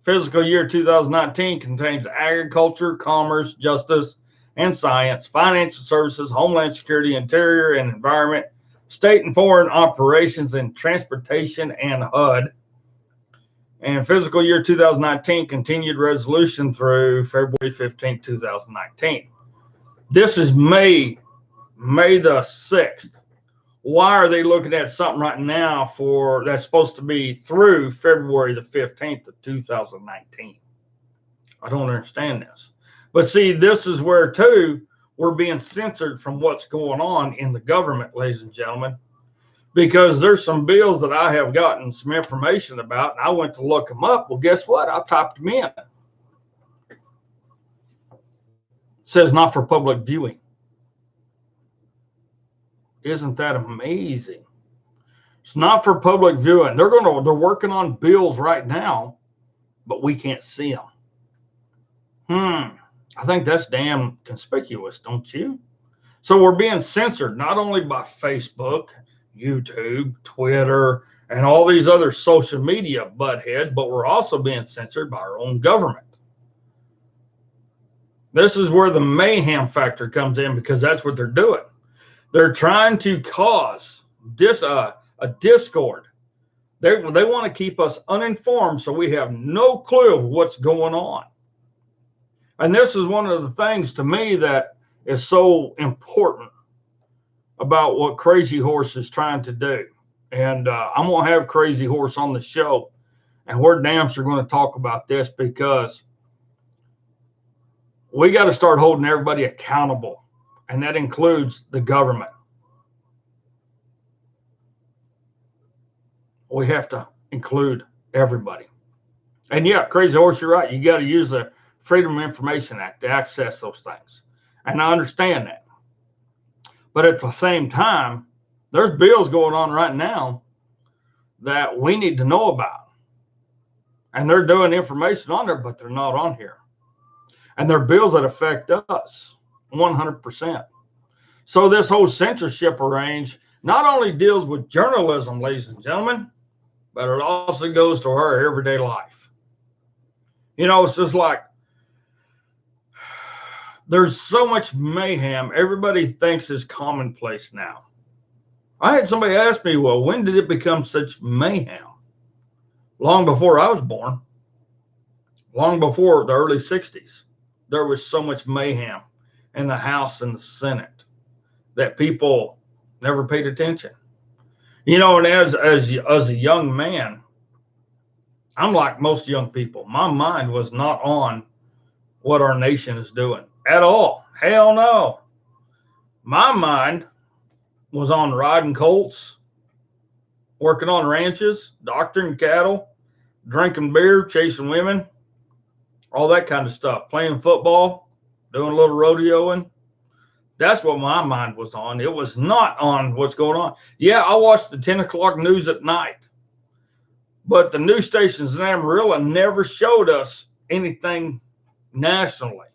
fiscal year 2019 contains agriculture, commerce, justice, and science, financial services, homeland security, interior and environment, state and foreign operations, and transportation and HUD. And fiscal year 2019 continued resolution through February 15, 2019. This is May the 6th. Why are they looking at something right now for that's supposed to be through February the 15th of 2019? I don't understand this. But see, this is where, too, we're being censored from what's going on in the government, ladies and gentlemen, because there's some bills that I have gotten some information about, and I went to look them up. Well, guess what? I typed them in. It says not for public viewing. Isn't that amazing? It's not for public viewing. They're working on bills right now, but we can't see them. I think that's damn conspicuous, don't you? So we're being censored not only by Facebook, YouTube, Twitter, and all these other social media buttheads, but we're also being censored by our own government. This is where the mayhem factor comes in, because that's what they're doing. They're trying to cause a discord. They want to keep us uninformed so we have no clue of what's going on. And this is one of the things to me that is so important about what Crazy Horse is trying to do. And I'm going to have Crazy Horse on the show, and we're damn sure going to talk about this, because we got to start holding everybody accountable and that includes the government. We have to include everybody. And yeah, Crazy Horse, you're right. You got to use the Freedom of Information Act to access those things. And I understand that. But at the same time, there's bills going on right now that we need to know about. And they're doing information on there, but they're not on here. And they're bills that affect us 100%. So this whole censorship arrange not only deals with journalism, ladies and gentlemen, but it also goes to our everyday life. You know, it's just like there's so much mayhem. Everybody thinks it's commonplace now. I had somebody ask me, well, when did it become such mayhem? Long before I was born, long before the early 60s, there was so much mayhem in the House and the Senate that people never paid attention. You know, and as a young man, I'm like most young people. My mind was not on what our nation is doing at all. Hell no. My mind was on riding colts, working on ranches, doctoring cattle, drinking beer, chasing women, all that kind of stuff, playing football, doing a little rodeoing. That's what my mind was on. It was not on what's going on. Yeah, I watched the 10 o'clock news at night, but the news stations in Amarillo never showed us anything nationally.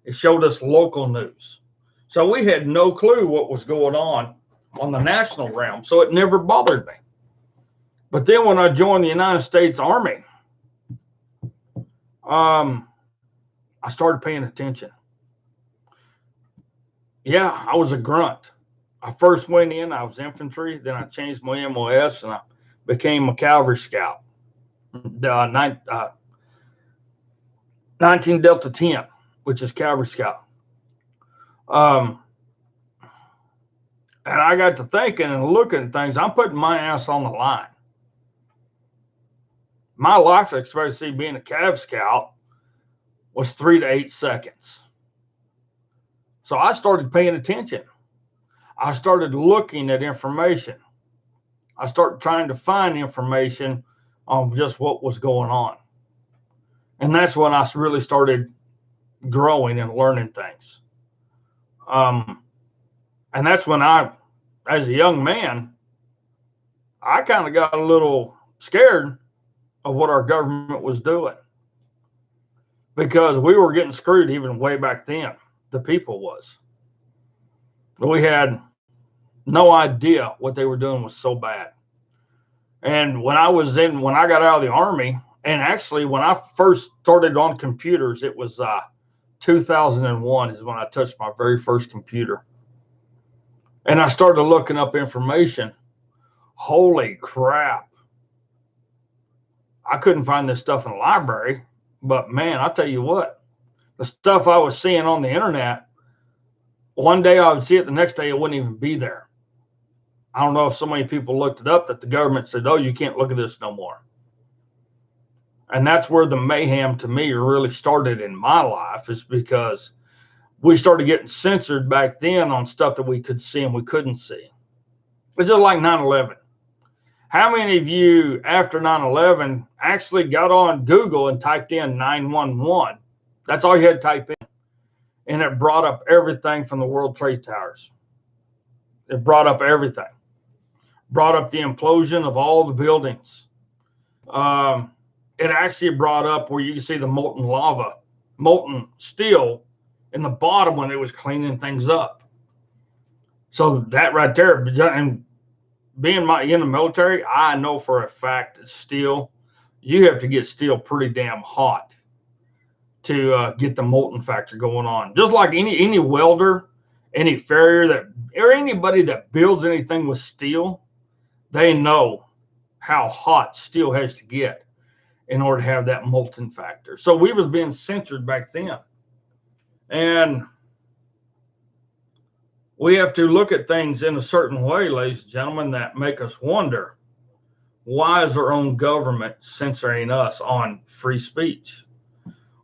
It showed us local news. So we had no clue what was going on the national realm. So it never bothered me. But then when I joined the United States Army, I started paying attention. Yeah, I was a grunt. I first went in, I was infantry. Then I changed my MOS and I became a cavalry scout. 19 Delta 10, which is cavalry scout. And I got to thinking and looking at things. I'm putting my ass on the line. My life expectancy being a Cav Scout was 3 to 8 seconds. So I started paying attention. I started looking at information. I started trying to find information on just what was going on. And that's when I really started growing and learning things. And that's when as a young man, I kind of got a little scared of what our government was doing, because we were getting screwed even way back then. The people was. We had no idea what they were doing was so bad. And when I got out of the Army, and actually when I first started on computers, it was 2001 is when I touched my very first computer. And I started looking up information. Holy crap. I couldn't find this stuff in the library, but man, I'll tell you what, the stuff I was seeing on the internet, one day I would see it, the next day it wouldn't even be there. I don't know if so many people looked it up that the government said, oh, you can't look at this no more. And that's where the mayhem to me really started in my life, is because we started getting censored back then on stuff that we could see and we couldn't see. It's just like 9/11. How many of you after 9/11 actually got on Google and typed in 911? That's all you had to type in. And it brought up everything from the World Trade Towers. It brought up everything. Brought up the implosion of all the buildings. It actually brought up where you can see the molten lava, molten steel in the bottom when it was cleaning things up. So that right there, and being in the military, I know for a fact that steel, you have to get steel pretty damn hot to get the molten factor going on. Just like any welder, any farrier or anybody that builds anything with steel, they know how hot steel has to get in order to have that molten factor. So we was being censored back then. And we have to look at things in a certain way, ladies and gentlemen, that make us wonder, why is our own government censoring us on free speech?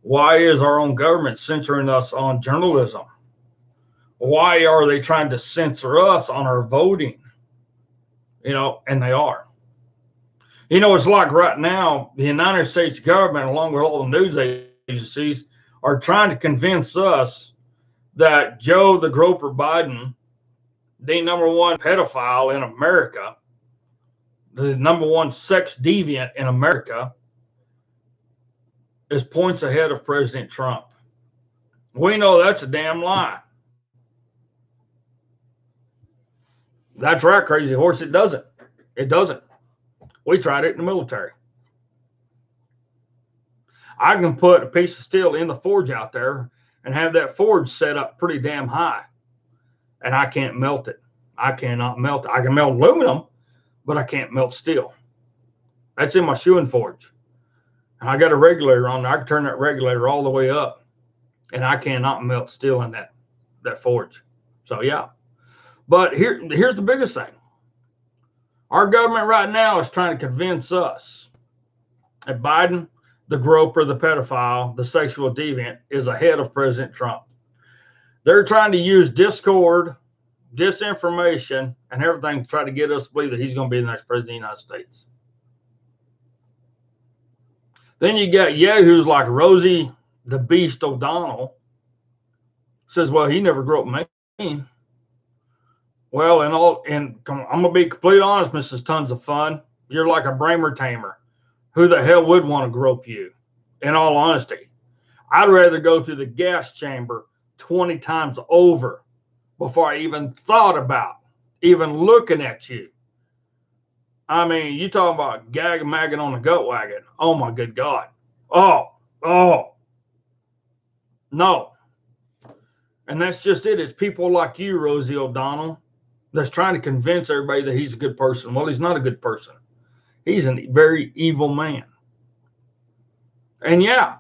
Why is our own government censoring us on journalism? why are they trying to censor us on our voting? And they are. It's like right now, the United States government, along with all the news agencies, are trying to convince us that Joe the Groper Biden, the #1 pedophile in America, the #1 sex deviant in America, is points ahead of President Trump. We know that's a damn lie. That's right, Crazy Horse. It doesn't. It doesn't. We tried it in the military. I can put a piece of steel in the forge out there and have that forge set up pretty damn high, and I can't melt it. I cannot melt it. I can melt aluminum, but I can't melt steel. That's in my shoeing forge. And I got a regulator on there. I can turn that regulator all the way up, and I cannot melt steel in that forge. So, yeah. But here's the biggest thing. Our government right now is trying to convince us that Biden, the groper, the pedophile, the sexual deviant, is ahead of President Trump. They're trying to use discord, disinformation, and everything to try to get us to believe that he's going to be the next president of the United States. Then you got yahoos like Rosie the Beast O'Donnell. Says, well, he never grew up mean. Well, and I'm going to be completely honest, Mrs. Tons of Fun. You're like a bramer tamer. Who the hell would want to grope you? In all honesty, I'd rather go through the gas chamber 20 times over before I even thought about even looking at you. I mean, you talking about magging on the goat wagon. Oh, my good God. Oh, no. And that's just it. It's people like you, Rosie O'Donnell, that's trying to convince everybody that he's a good person. Well, he's not a good person. He's a very evil man. And yeah,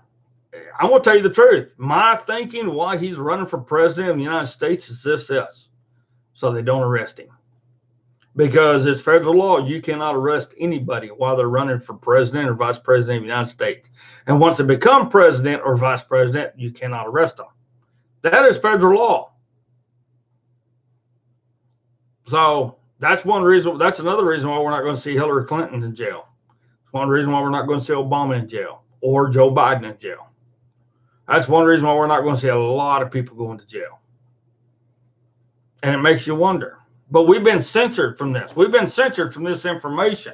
I'm going to tell you the truth. My thinking why he's running for president of the United States is this. So they don't arrest him. Because it's federal law, you cannot arrest anybody while they're running for president or vice president of the United States. And once they become president or vice president, you cannot arrest them. That is federal law. So that's one reason. That's another reason why we're not going to see Hillary Clinton in jail. It's one reason why we're not going to see Obama in jail or Joe Biden in jail. That's one reason why we're not going to see a lot of people going to jail. And it makes you wonder. But we've been censored from this. We've been censored from this information.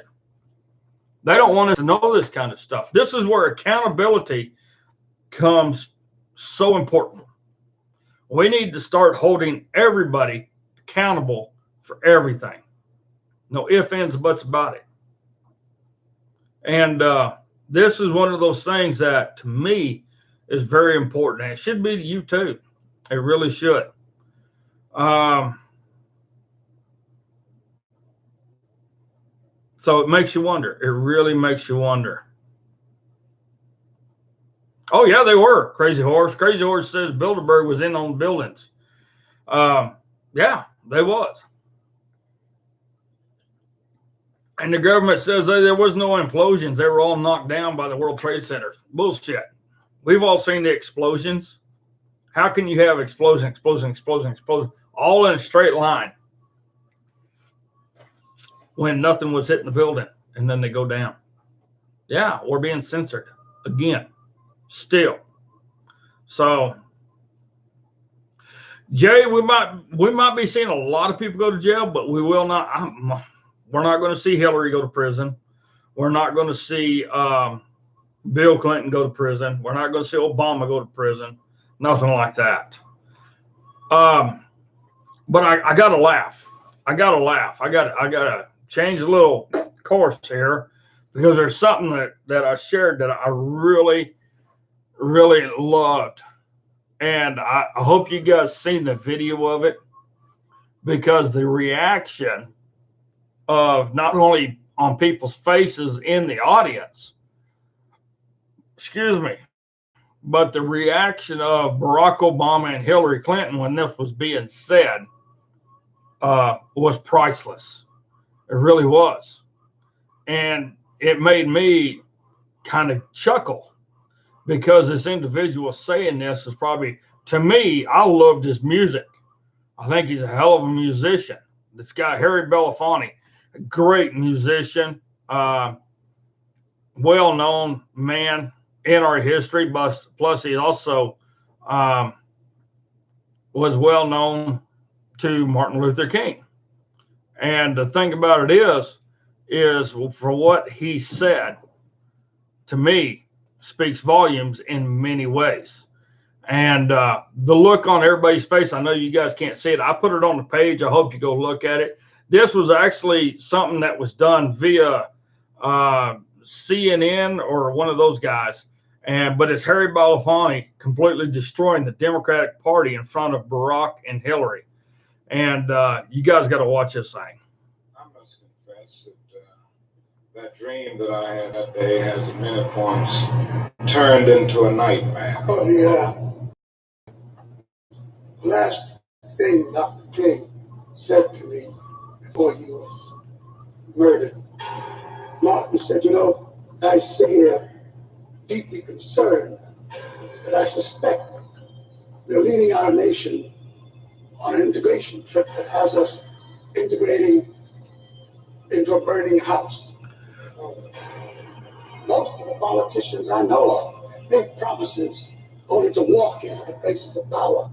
They don't want us to know this kind of stuff. This is where accountability comes so important. We need to start holding everybody accountable for everything. No ifs, ands, buts about it. And this is one of those things that, to me, is very important. And it should be to you, too. It really should. So it makes you wonder. It really makes you wonder. Oh, yeah, they were. Crazy Horse. Crazy Horse says Bilderberg was in on buildings. Yeah, they was. And the government says there was no implosions. They were all knocked down by the World Trade Center. Bullshit. We've all seen the explosions. How can you have explosion, all in a straight line when nothing was hitting the building and then they go down? Yeah, we're being censored again, still. So, Jay, we might be seeing a lot of people go to jail, but we will not. We're not going to see Hillary go to prison. We're not going to see Bill Clinton go to prison. We're not going to see Obama go to prison. Nothing like that. But I got to laugh. I got to change a little course here because there's something that I shared that I really, really loved. And I hope you guys seen the video of it, because the reaction of not only on people's faces in the audience, but the reaction of Barack Obama and Hillary Clinton when this was being said was priceless. It really was. And it made me kind of chuckle, because this individual saying this is probably, to me, I loved his music. I think he's a hell of a musician. This guy, Harry Belafonte, a great musician, well-known man in our history. Plus, he also was well-known to Martin Luther King. And the thing about it is for what he said, to me, speaks volumes in many ways. And the look on everybody's face, I know you guys can't see it. I put it on the page. I hope you go look at it. This was actually something that was done via CNN or one of those guys. But it's Harry Belafonte completely destroying the Democratic Party in front of Barack and Hillary. And you guys got to watch this thing. I must confess that that dream that I had that day has a minute once turned into a nightmare. Oh, yeah. The last thing Dr. King said to me before he was murdered, Martin said, you know, I sit here deeply concerned that I suspect we're leading our nation on an integration trip that has us integrating into a burning house. Most of the politicians I know of make promises only to walk into the places of power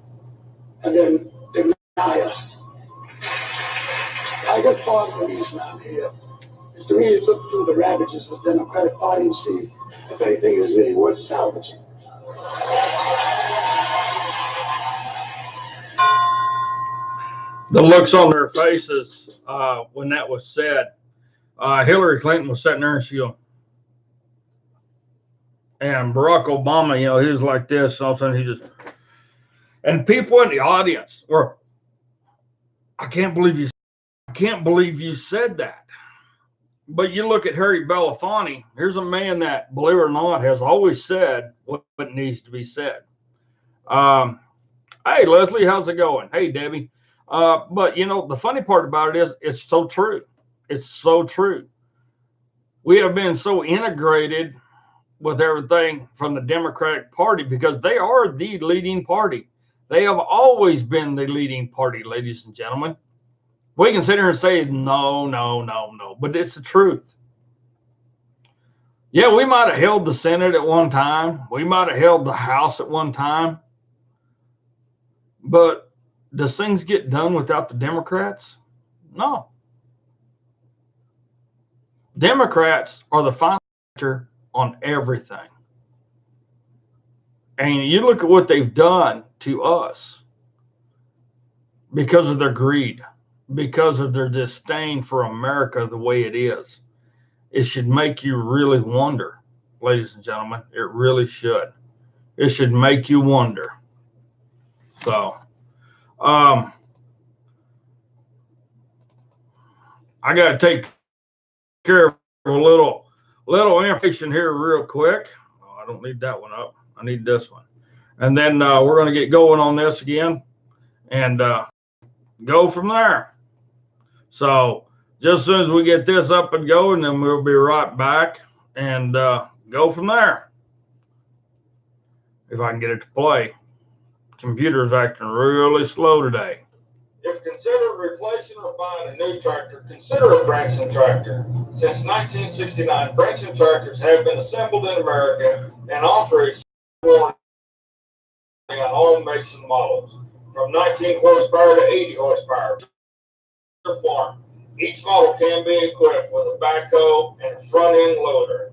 and then deny us. I guess part of the reason I'm here is to really look through the ravages of the Democratic Party and see if anything is really worth salvaging. The looks on their faces when that was said, Hillary Clinton was sitting there and she goes, and Barack Obama, you know, he was like this, and all of a sudden he just, and people in the audience were, I can't believe you said that. But you look at Harry Belafonte, here's a man that, believe it or not, has always said what needs to be said. Hey, Leslie, how's it going? Hey, Debbie. But, you know, the funny part about it is it's so true. It's so true. We have been so integrated with everything from the Democratic Party because they are the leading party. They have always been the leading party, ladies and gentlemen. We can sit here and say, no, but it's the truth. Yeah, we might have held the Senate at one time. We might have held the House at one time. But does things get done without the Democrats? No. Democrats are the final factor on everything. And you look at what they've done to us because of their greed, because of their disdain for America the way it is. It should make you really wonder, ladies and gentlemen. It really should. It should make you wonder. So, I got to take care of a little information here real quick. Oh, I don't need that one up. I need this one. And then we're going to get going on this again and go from there. So just as soon as we get this up and going, then we'll be right back and go from there. If I can get it to play. Computer's acting really slow today. If considered replacing or buying a new tractor, consider a Branson tractor. Since 1969, Branson tractors have been assembled in America and offer a warranty on all makes and models, from 19 horsepower to 80 horsepower. Farm. Each model can be equipped with a backhoe and a front-end loader.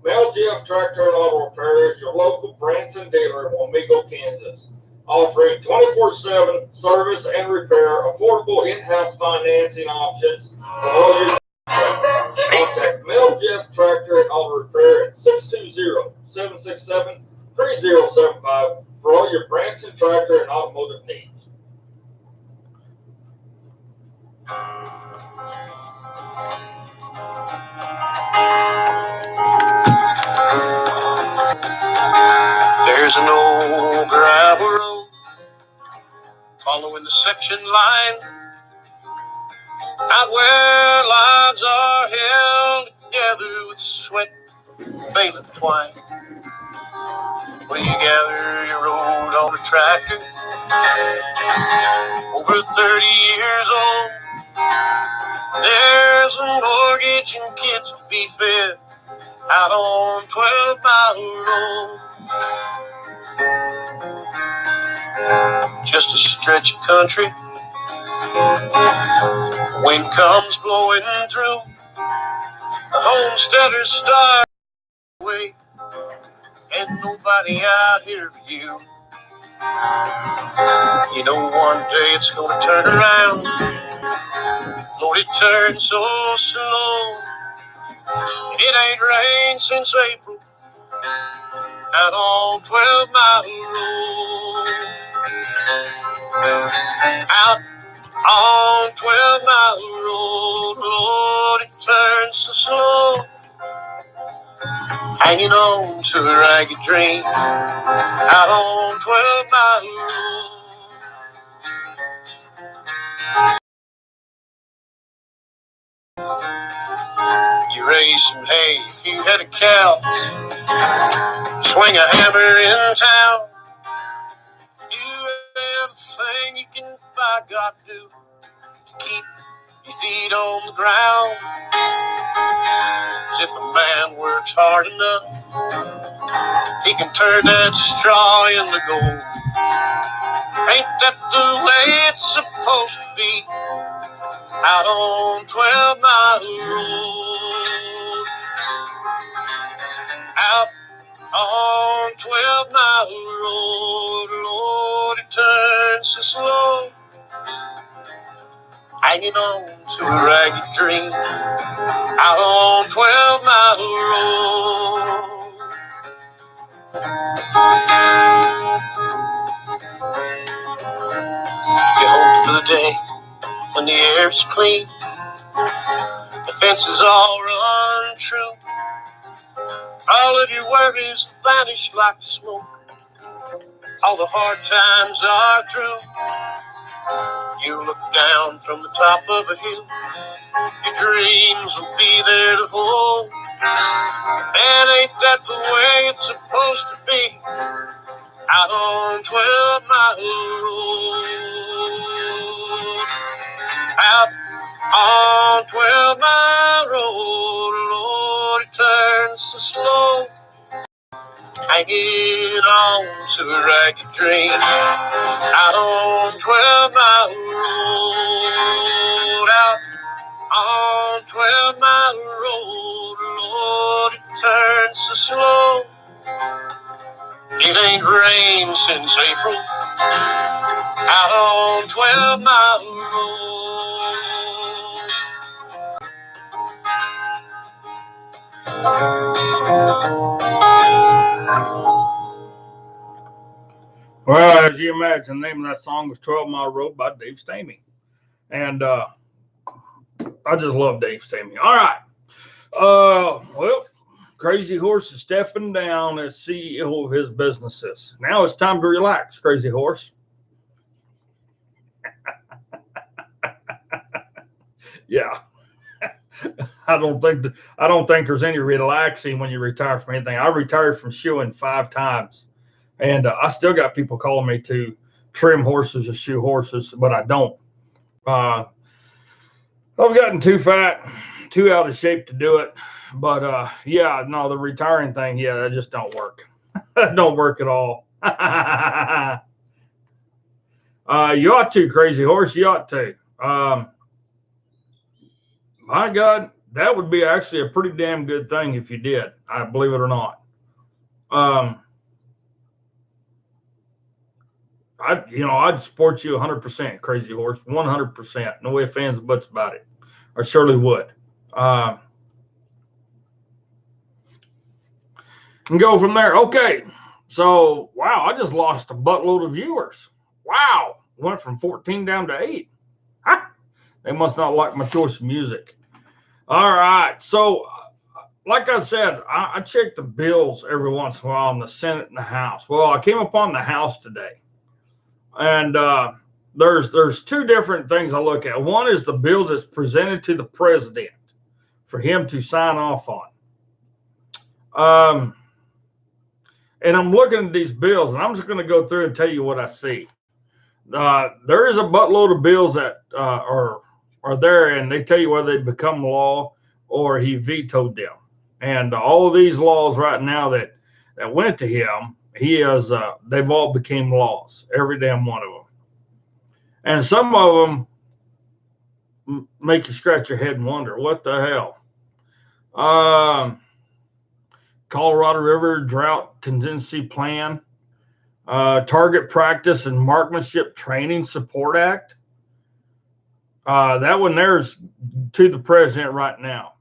MLGF Tractor and Auto Repair is your local Branson dealer in Wamego, Kansas, offering 24/7 service and repair, affordable in-house financing options for all your contact MLGF Tractor and Auto Repair at 620-767-3075 for all your Branson tractor and automotive needs. There's an old gravel road following the section line, out where lives are held together with sweat, failing twine. Where you gather your road on a tractor over over 30 years old. There's a mortgage and kids to be fed out on 12 Mile Road. Just a stretch of country. Wind comes blowing through. The homesteaders start away. And nobody out here for you. You know one day it's gonna turn around. Lord, it turns so slow. It ain't rained since April out on 12 Mile Road. Out on 12 Mile Road, Lord, it turns so slow. Hanging on to a ragged dream out on 12 Mile Road. You raise some hay, a few head of cows, swing a hammer in town. Do everything you can by God do to keep your feet on the ground. As if a man works hard enough, he can turn that straw into gold. Ain't that the way it's supposed to be out on 12 Mile Road? Out on 12 Mile Road, Lord, it turns so slow. Hanging on to a ragged dream out on 12 Mile Road. You hope for the day when the air's clean, the fences all run true, all of your worries vanish like smoke, all the hard times are through. You look down from the top of a hill, your dreams will be there to hold. And ain't that the way it's supposed to be out on 12 Mile Road? Out on 12 Mile Road, Lord, it turns so slow. Hanging on to a ragged dream out on 12 Mile Road. Out on 12 Mile Road, Lord, it turns so slow. It ain't rained since April out on 12 Mile Road. Well, as you imagine, the name of that song was 12 Mile Road by Dave Stamey. And I just love Dave Stamey. All right. Well, Crazy Horse is stepping down as CEO of his businesses. Now it's time to relax, Crazy Horse. Yeah. I don't think there's any relaxing when you retire from anything. I retired from shoeing 5 times. And I still got people calling me to trim horses or shoe horses, but I don't. I've gotten too fat, too out of shape to do it. But yeah, no, the retiring thing, yeah, that just don't work. That don't work at all. You ought to, Crazy Horse. You ought to. My God, that would be actually a pretty damn good thing if you did. I believe it or not. I'd support you 100%, Crazy Horse, 100%. No ifs, ands, and buts about it. I surely would. And go from there. Okay. So, wow, I just lost a buttload of viewers. Wow. Went from 14 down to 8. Huh? They must not like my choice of music. All right. So, like I said, I check the bills every once in a while in the Senate and the House. Well, I came upon the House today. And there's 2 different things I look at. One is the bills that's presented to the president for him to sign off on. And I'm looking at these bills, and I'm just going to go through and tell you what I see. There is a buttload of bills that are there, and they tell you whether they become law or he vetoed them. And all of these laws right now that went to him, they've all became laws, every damn one of them. And some of them make you scratch your head and wonder, what the hell? Colorado River Drought Contingency Plan, Target Practice and Marksmanship Training Support Act. That one there's to the president right now.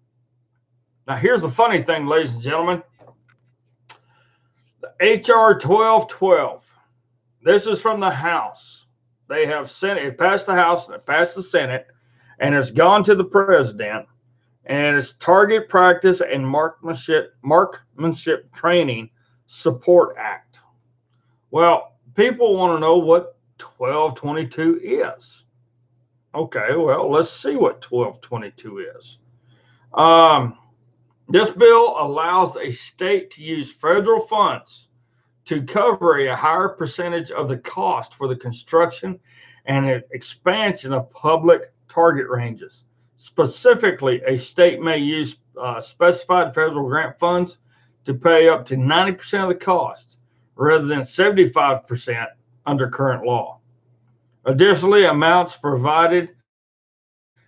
Now, here's the funny thing, ladies and gentlemen. The HR 1212. This is from the House. They have sent it passed the House and it passed the Senate, and it's gone to the president. And it's Target Practice and Marksmanship Training Support Act. Well, people want to know what 1222 is. Okay, well, let's see what 1222 is. This bill allows a state to use federal funds to cover a higher percentage of the cost for the construction and expansion of public target ranges. Specifically, a state may use specified federal grant funds to pay up to 90% of the cost, rather than 75% under current law. Additionally, amounts provided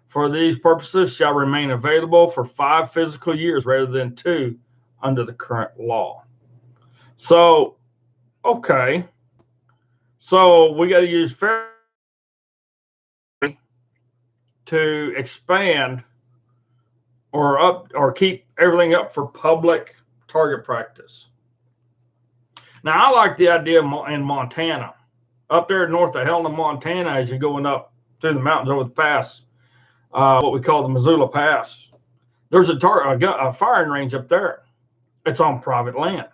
for these purposes shall remain available for 5 physical years rather than 2 under the current law. So, okay. So we got to use federal to expand or keep everything up for public target practice. Now, I like the idea in Montana, up there north of Helena, Montana, as you're going up through the mountains over the pass, what we call the Missoula Pass. There's a firing range up there. It's on private land.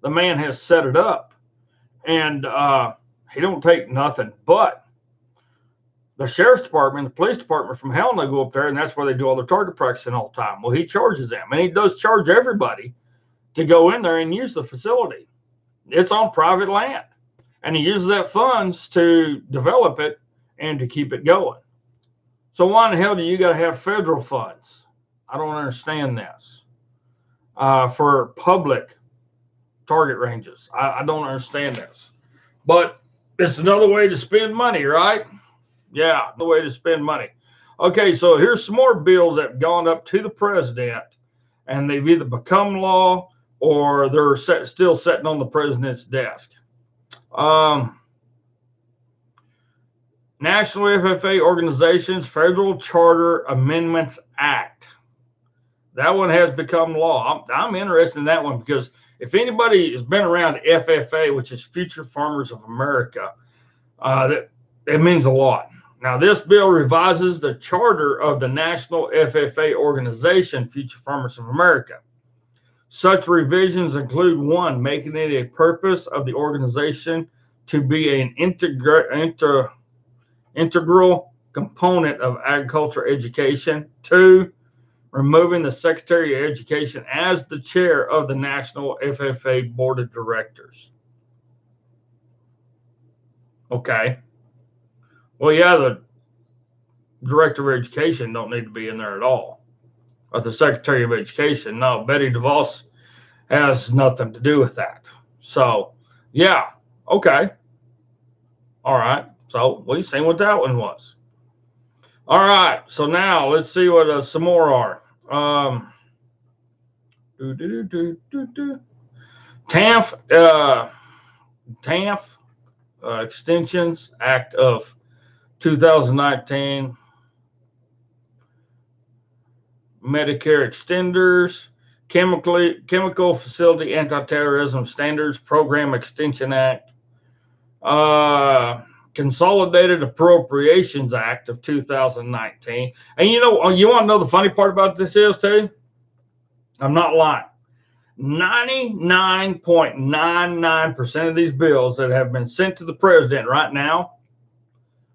The man has set it up, and he don't take nothing. But the sheriff's department, the police department from Helena go up there, and that's where they do all their target practicing all the time. Well, he charges them, and he does charge everybody to go in there and use the facility. It's on private land, and he uses that funds to develop it and to keep it going. So why in the hell do you got to have federal funds? I don't understand this. For public target ranges, I don't understand this. But it's another way to spend money, right? Yeah, the way to spend money. Okay, so here's some more bills that have gone up to the president, and they've either become law or they're still sitting on the president's desk. National FFA Organizations Federal Charter Amendments Act. That one has become law. I'm interested in that one because if anybody has been around FFA, which is Future Farmers of America, it means a lot. Now, this bill revises the charter of the National FFA Organization, Future Farmers of America. Such revisions include 1, making it a purpose of the organization to be an integral component of agriculture education. 2, removing the Secretary of Education as the chair of the National FFA Board of Directors. Okay. Well, yeah, the Director of Education don't need to be in there at all. But the Secretary of Education, no, Betty DeVos has nothing to do with that. So, yeah, okay. All right. So we've seen what that one was. All right. So now let's see what some more are. TANF Extensions Act of 2019. Medicare Extenders, Chemical Facility Anti-Terrorism Standards Program Extension Act, Consolidated Appropriations Act of 2019. And you want to know the funny part about this is too? I'm not lying. 99.99% of these bills that have been sent to the president right now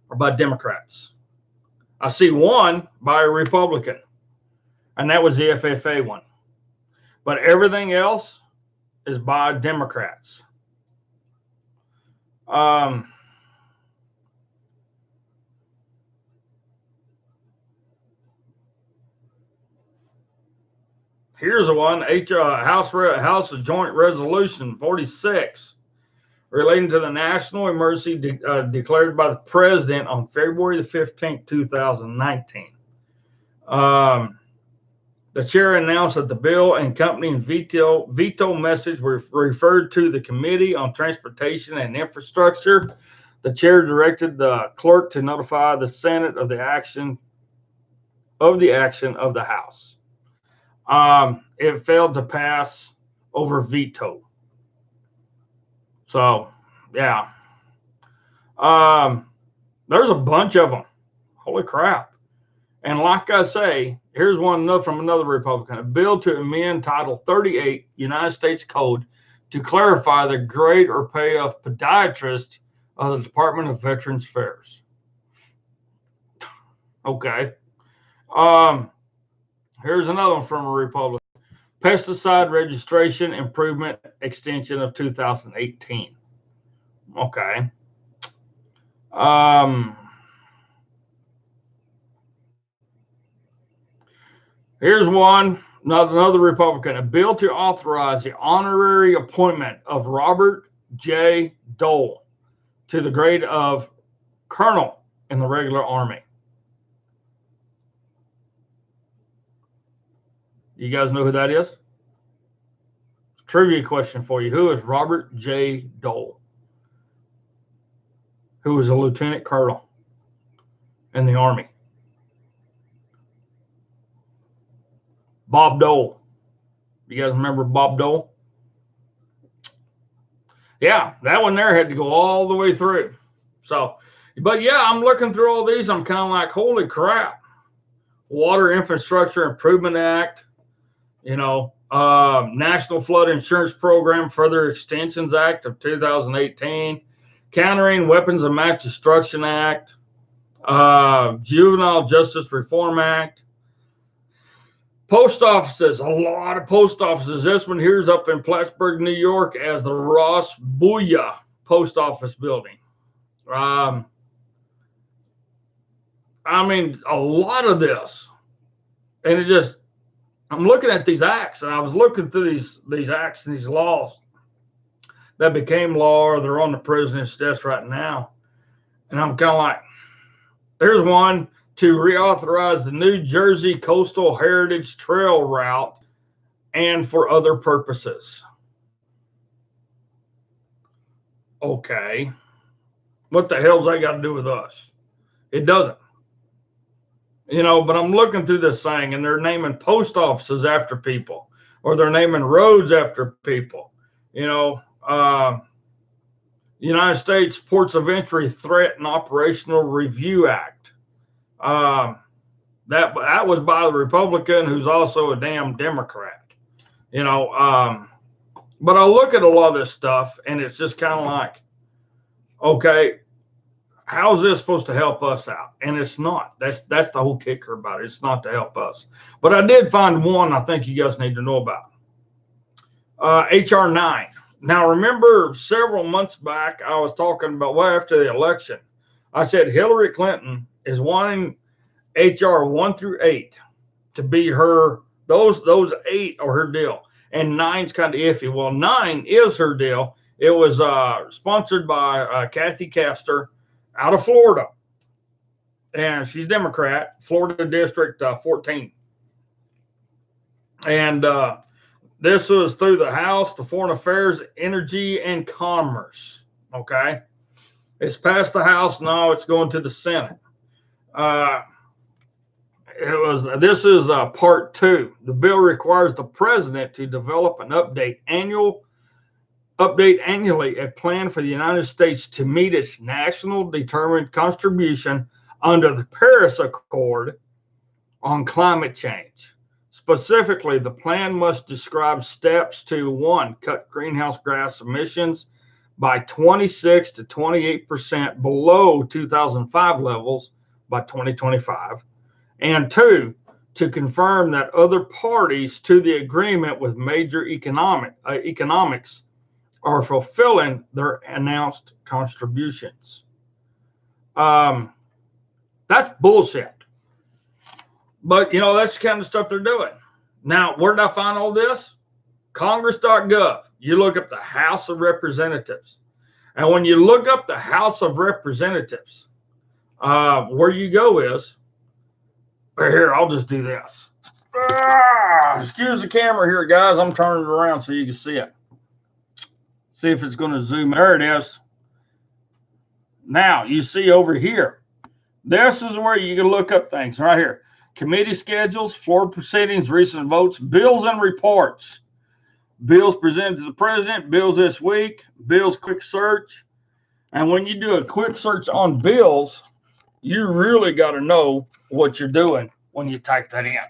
are by Democrats. I see one by a Republican, and that was the FFA one. But everything else is by Democrats. Here's the one, House Joint Resolution 46, relating to the national emergency declared by the president on February the 15th, 2019. The chair announced that the bill and accompanying veto message were referred to the Committee on Transportation and Infrastructure. The chair directed the clerk to notify the Senate of the action of the House. It failed to pass over veto. So, yeah. There's a bunch of them. Holy crap. And like I say, here's one from another Republican. A bill to amend Title 38 United States Code to clarify the grade or pay of podiatrists of the Department of Veterans Affairs. Okay. Here's another one from a Republican. Pesticide registration improvement extension of 2018. Okay. Here's one, another Republican. A bill to authorize the honorary appointment of Robert J. Dole to the grade of colonel in the regular army. You guys know who that is? Trivia question for you. Who is Robert J. Dole? Who was a lieutenant colonel in the Army? Bob Dole. You guys remember Bob Dole? Yeah, that one there had to go all the way through. So, but yeah, I'm looking through all these. I'm kind of like, holy crap. Water Infrastructure Improvement Act, National Flood Insurance Program Further Extensions Act of 2018, Countering Weapons of Mass Destruction Act, Juvenile Justice Reform Act, post offices, a lot of post offices. This one here is up in Plattsburgh, New York, as the Ross Booyah Post Office Building. I mean, a lot of this. And I'm looking at these acts, and I was looking through these acts and these laws that became law or they're on the president's desk right now. And I'm kind of like, there's one to reauthorize the New Jersey Coastal Heritage Trail route and for other purposes. Okay. What the hell's that got to do with us? It doesn't. But I'm looking through this thing and they're naming post offices after people, or they're naming roads after people. United States Ports of Entry Threat and Operational Review Act. That was by the Republican who's also a damn Democrat. But I look at a lot of this stuff and it's just kind of like, okay, how is this supposed to help us out? And it's not. That's the whole kicker about it. It's not to help us. But I did find one I think you guys need to know about. HR 9. Now, remember several months back, I was talking about, after the election, I said Hillary Clinton is wanting HR 1 through 8 to be her, those 8 are her deal. And 9's kind of iffy. Well, 9 is her deal. It was sponsored by Kathy Castor out of Florida. And she's Democrat, Florida District 14. And this was through the House, the Foreign Affairs, Energy, and Commerce. Okay. It's passed the House. Now it's going to the Senate. This is part 2. The bill requires the president to develop and update annually a plan for the United States to meet its national determined contribution under the Paris Accord on climate change. Specifically, the plan must describe steps to 1, cut greenhouse gas emissions by 26 to 28% below 2005 levels by 2025, and 2, to confirm that other parties to the agreement with major economics are fulfilling their announced contributions. That's bullshit. But, that's the kind of stuff they're doing. Now, where did I find all this? Congress.gov. You look up the House of Representatives. And when you look up the House of Representatives, where you go is, right here, I'll just do this. Excuse the camera here, guys. I'm turning it around so you can see it. See if it's going to zoom. There it is. Now, you see over here, this is where you can look up things right here. Committee schedules, floor proceedings, recent votes, bills and reports. Bills presented to the president, bills this week, bills quick search. And when you do a quick search on bills, you really got to know what you're doing when you type that in.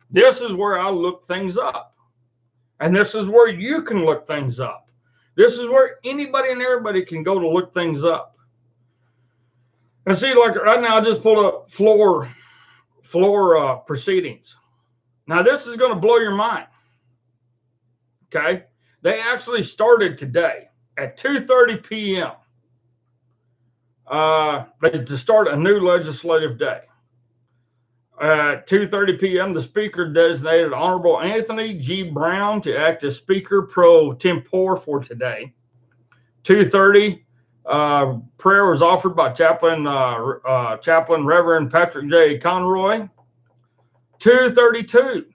This is where I look things up. And this is where you can look things up. This is where anybody and everybody can go to look things up. And see, like right now, I just pulled up floor proceedings. Now, this is going to blow your mind. Okay? They actually started today at 2:30 p.m. To start a new legislative day. At 2:30 p.m., the Speaker designated Honorable Anthony G. Brown to act as Speaker pro tempore for today. 2:30, prayer was offered by Chaplain Reverend Patrick J. Conroy. 2:32,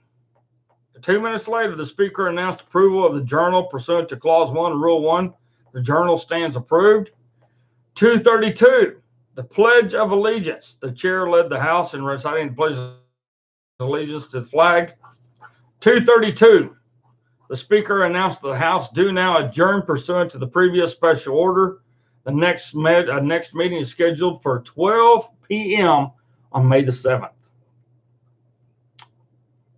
2 minutes later, the Speaker announced approval of the journal pursuant to Clause 1 of Rule 1. The journal stands approved. 2:32. The Pledge of Allegiance. The chair led the House in reciting the Pledge of Allegiance to the flag. 2:32. The Speaker announced the House do now adjourn pursuant to the previous special order. The next meeting is scheduled for 12 p.m. on May the 7th.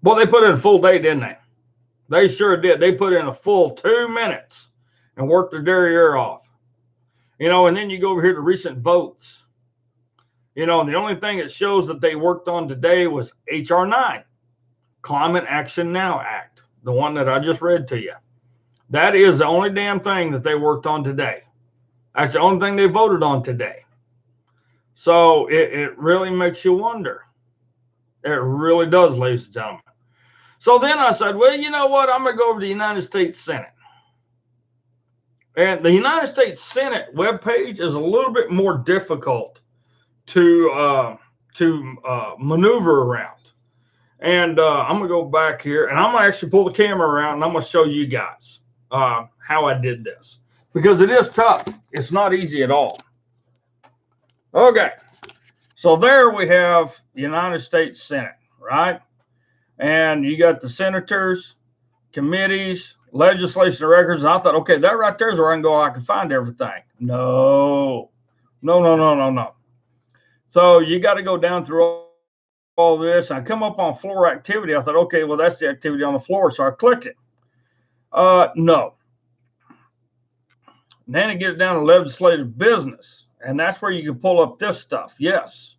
Well, they put in a full day, didn't they? They sure did. They put in a full 2 minutes and worked their derriere off. You know, and then you go over here to recent votes. You know, and the only thing it shows that they worked on today was H.R. 9, Climate Action Now Act, the one that I just read to you. That is the only damn thing that they worked on today. That's the only thing they voted on today. So it really makes you wonder. It really does, ladies and gentlemen. So then I said, well, you know what? I'm going to go over to the United States Senate. And the United States Senate webpage is a little bit more difficult to maneuver around. And I'm going to go back here, and I'm going to actually pull the camera around, and I'm going to show you guys how I did this. Because it is tough. It's not easy at all. Okay. So there we have the United States Senate, right? And you got the senators, committees, legislation records. And I thought, okay, that right there is where I can go. I can find everything. No. So you got to go down through all this. I come up on floor activity. I thought, okay, well, that's the activity on the floor. So I clicked it. No. And then it gets down to legislative business. And that's where you can pull up this stuff. Yes,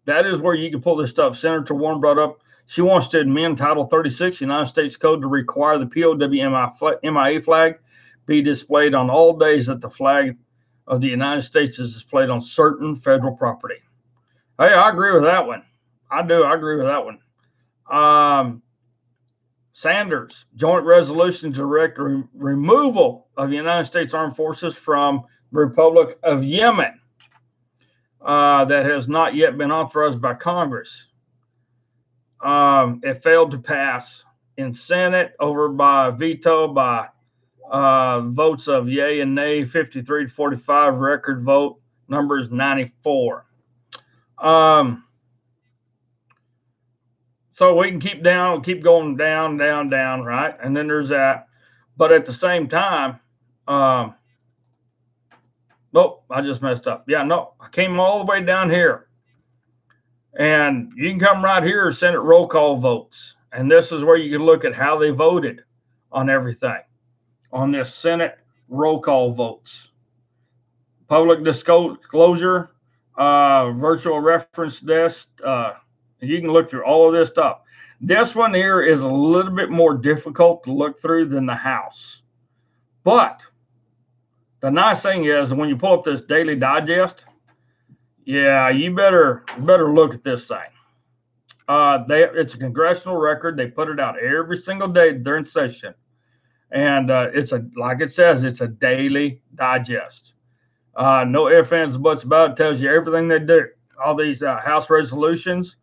that is where you can pull this stuff. Senator Warren brought up she wants to amend Title 36 United States Code to require the POW-MIA flag be displayed on all days that the flag of the United States is displayed on certain federal property. Hey, I agree with that one. I do. I agree with that one. Sanders, joint resolution to direct removal of the United States Armed Forces from the Republic of Yemen that has not yet been authorized by Congress. It failed to pass in Senate over by veto by votes of yay and nay, 53 to 45. Record vote number is 94. So we can keep going down, right? And then there's that. But at the same time, nope, I just messed up. Yeah, no, I came all the way down here. And you can come right here, Senate roll call votes. And this is where you can look at how they voted on everything on this Senate roll call votes. Public disclosure, virtual reference desk. You can look through all of this stuff. This one here is a little bit more difficult to look through than the House. But the nice thing is when you pull up this Daily Digest, yeah, you better look at this thing. It's a congressional record. They put it out every single day during session, and like it says, it's a daily digest. No ifs, ands, buts about it. Tells you everything they do. All these House resolutions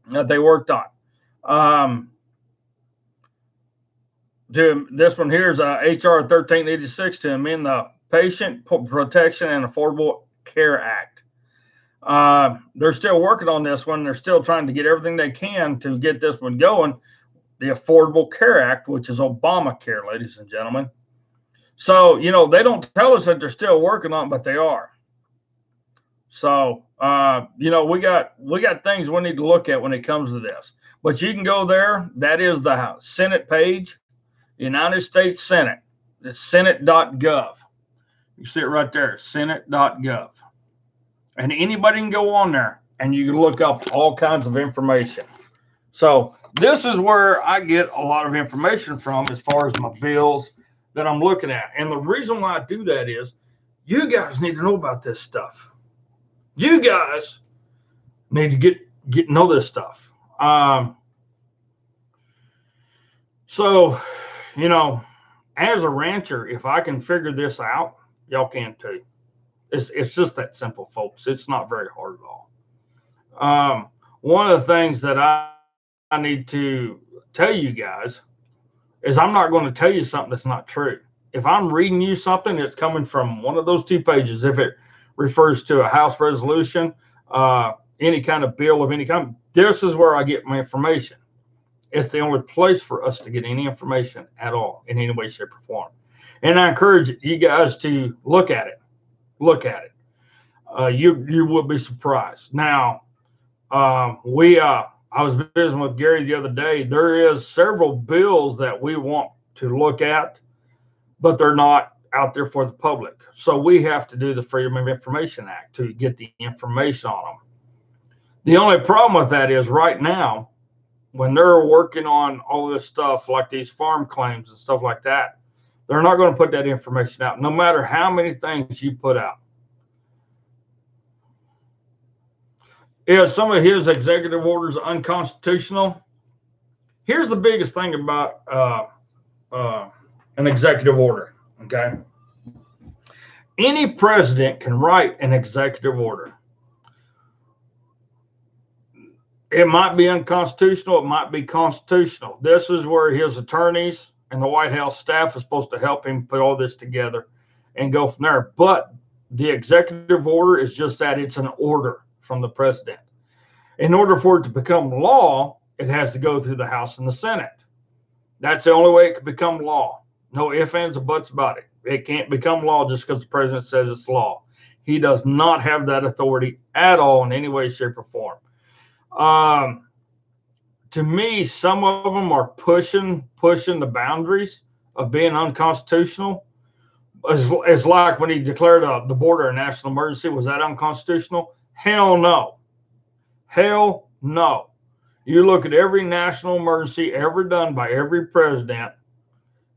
that they worked on. This one here is HR 1386 to amend the Patient Protection and Affordable Care Act. They're still working on this one. They're still trying to get everything they can to get this one going. The Affordable Care Act, which is Obamacare, ladies and gentlemen. So, they don't tell us that they're still working on it, but they are. So, we got things we need to look at when it comes to this. But you can go there. That is the Senate page, United States Senate. It's senate.gov. You see it right there, senate.gov. And anybody can go on there and you can look up all kinds of information. So this is where I get a lot of information from as far as my bills that I'm looking at. And the reason why I do that is you guys need to know about this stuff. You guys need to get know this stuff. So, as a rancher, if I can figure this out, y'all can too. It's just that simple, folks. It's not very hard at all. One of the things that I need to tell you guys is I'm not going to tell you something that's not true. If I'm reading you something that's coming from one of those 2 pages, if it refers to a House resolution, any kind of bill of any kind, this is where I get my information. It's the only place for us to get any information at all in any way, shape, or form. And I encourage you guys to look at it. Look at it. You will be surprised. Now, I was visiting with Gary the other day. There is several bills that we want to look at, but they're not out there for the public. So we have to do the Freedom of Information Act to get the information on them. The only problem with that is right now, when they're working on all this stuff like these farm claims and stuff like that, they're not going to put that information out, no matter how many things you put out. Is some of his executive orders unconstitutional? Here's the biggest thing about an executive order, okay? Any president can write an executive order. It might be unconstitutional. It might be constitutional. This is where his attorneys and the White House staff is supposed to help him put all this together and go from there. But the executive order is just that. It's an order from the president. In order for it to become law, it has to go through the House and the Senate. That's the only way it can become law. No ifs, ands, or buts about it. It can't become law just because the president says it's law. He does not have that authority at all in any way, shape, or form. To me, some of them are pushing the boundaries of being unconstitutional. It's like when he declared the border a national emergency. Was that unconstitutional? Hell no. Hell no. You look at every national emergency ever done by every president.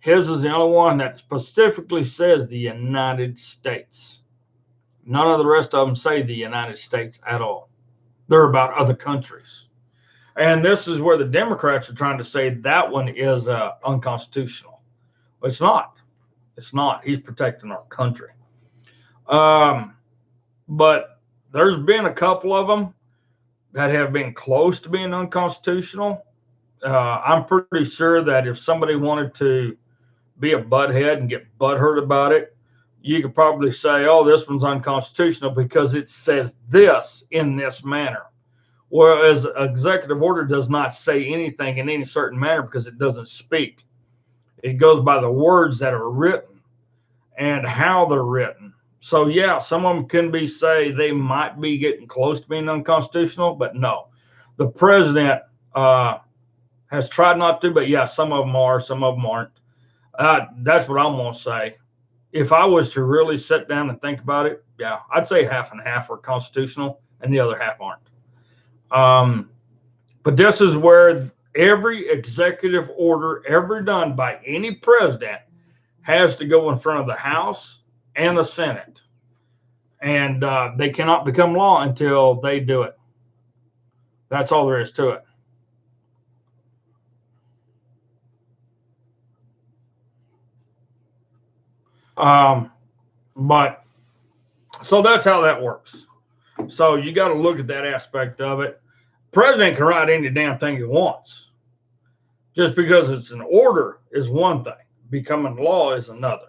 His is the only one that specifically says the United States. None of the rest of them say the United States at all. They're about other countries. And this is where the Democrats are trying to say that one is unconstitutional. It's not. It's not. He's protecting our country. But there's been a couple of them that have been close to being unconstitutional. I'm pretty sure that if somebody wanted to be a butthead and get butthurt about it, you could probably say, oh, this one's unconstitutional because it says this in this manner. Whereas executive order does not say anything in any certain manner because it doesn't speak. It goes by the words that are written and how they're written. So, yeah, some of them can say they might be getting close to being unconstitutional, but no. The president has tried not to, but, yeah, some of them are, some of them aren't. That's what I'm going to say. If I was to really sit down and think about it, yeah, I'd say half and half are constitutional and the other half aren't. But this is where every executive order ever done by any president has to go in front of the House and the Senate. And they cannot become law until they do it. That's all there is to it. But so that's how that works. So you got to look at that aspect of it. President can write any damn thing he wants. Just because it's an order is one thing. Becoming law is another.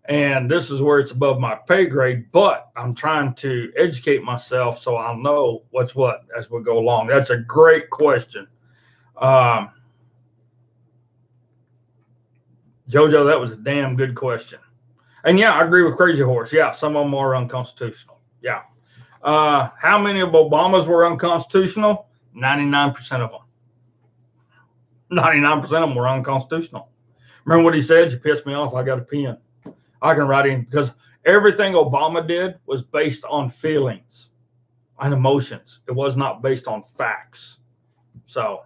And this is where it's above my pay grade, but I'm trying to educate myself so I'll know what's what as we go along. That's a great question. Jojo, that was a damn good question. And yeah, I agree with Crazy Horse. Yeah, some of them are unconstitutional. Yeah. How many of Obama's were unconstitutional? 99% of them. 99% of them were unconstitutional. Remember what he said? You pissed me off. I got a pen. I can write in because everything Obama did was based on feelings and emotions. It was not based on facts. So,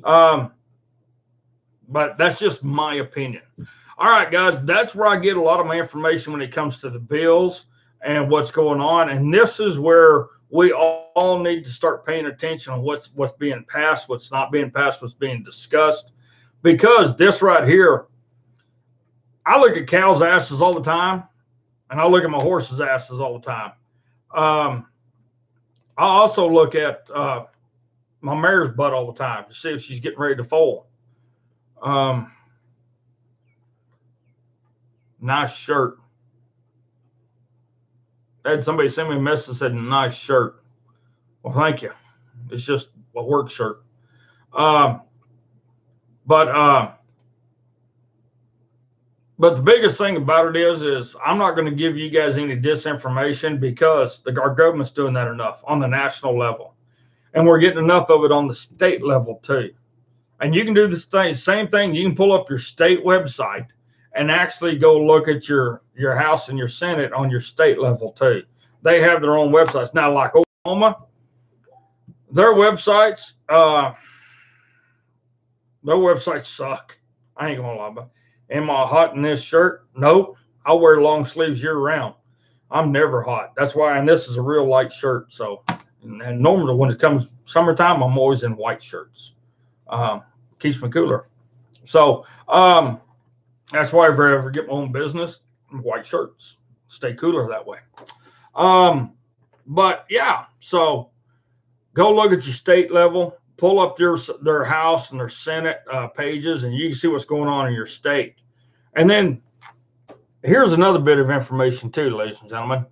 but that's just my opinion. All right, guys, that's where I get a lot of my information when it comes to the bills and what's going on. And this is where we all need to start paying attention on what's being passed, what's not being passed, what's being discussed. Because this right here, I look at cows' asses all the time, and I look at my horses' asses all the time. I also look at my mare's butt all the time to see if she's getting ready to foal. Nice shirt. I had somebody send me a message that said, nice shirt. Well, thank you. It's just a work shirt. But the biggest thing about it is I'm not going to give you guys any disinformation because our government's doing that enough on the national level. And we're getting enough of it on the state level too. And you can do this same thing. You can pull up your state website and actually go look at your House and your Senate on your state level too. They have their own websites. Now, like Oklahoma, their websites suck. I ain't gonna lie about it. Am I hot in this shirt? Nope. I wear long sleeves year round. I'm never hot. That's why, and this is a real light shirt. So, and normally when it comes summertime, I'm always in white shirts. Keeps me cooler. So, that's why if I ever get my own business, white shirts, stay cooler that way. But yeah, so go look at your state level, pull up their House and their Senate pages, and you can see what's going on in your state. And then here's another bit of information too, ladies and gentlemen.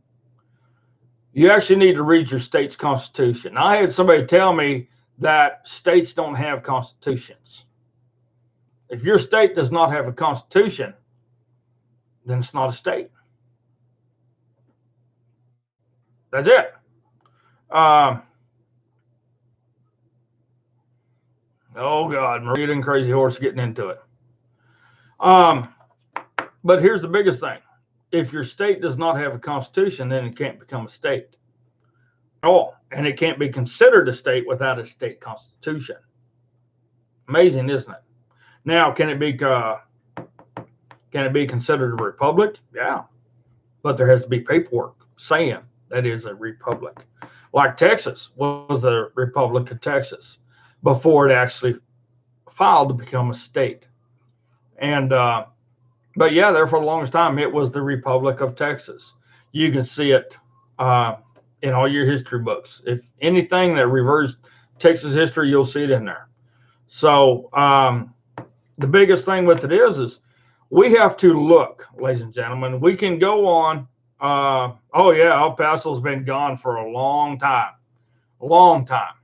You actually need to read your state's constitution. Now, I had somebody tell me that states don't have constitutions. If your state does not have a constitution, then it's not a state. That's it. Oh God, Maria and Crazy Horse getting into it. But here's the biggest thing. If your state does not have a constitution, then it can't become a state at all. And it can't be considered a state without a state constitution. Amazing, isn't it? Now, can it be considered a republic? Yeah. But there has to be paperwork saying that is a republic. Like Texas was the Republic of Texas before it actually filed to become a state. And but yeah, there for the longest time, it was the Republic of Texas. You can see it in all your history books. If anything that reversed Texas history, you'll see it in there. So the biggest thing with it is we have to look, ladies and gentlemen. We can go on. Oh yeah, El Paso's been gone for a long time. A long time.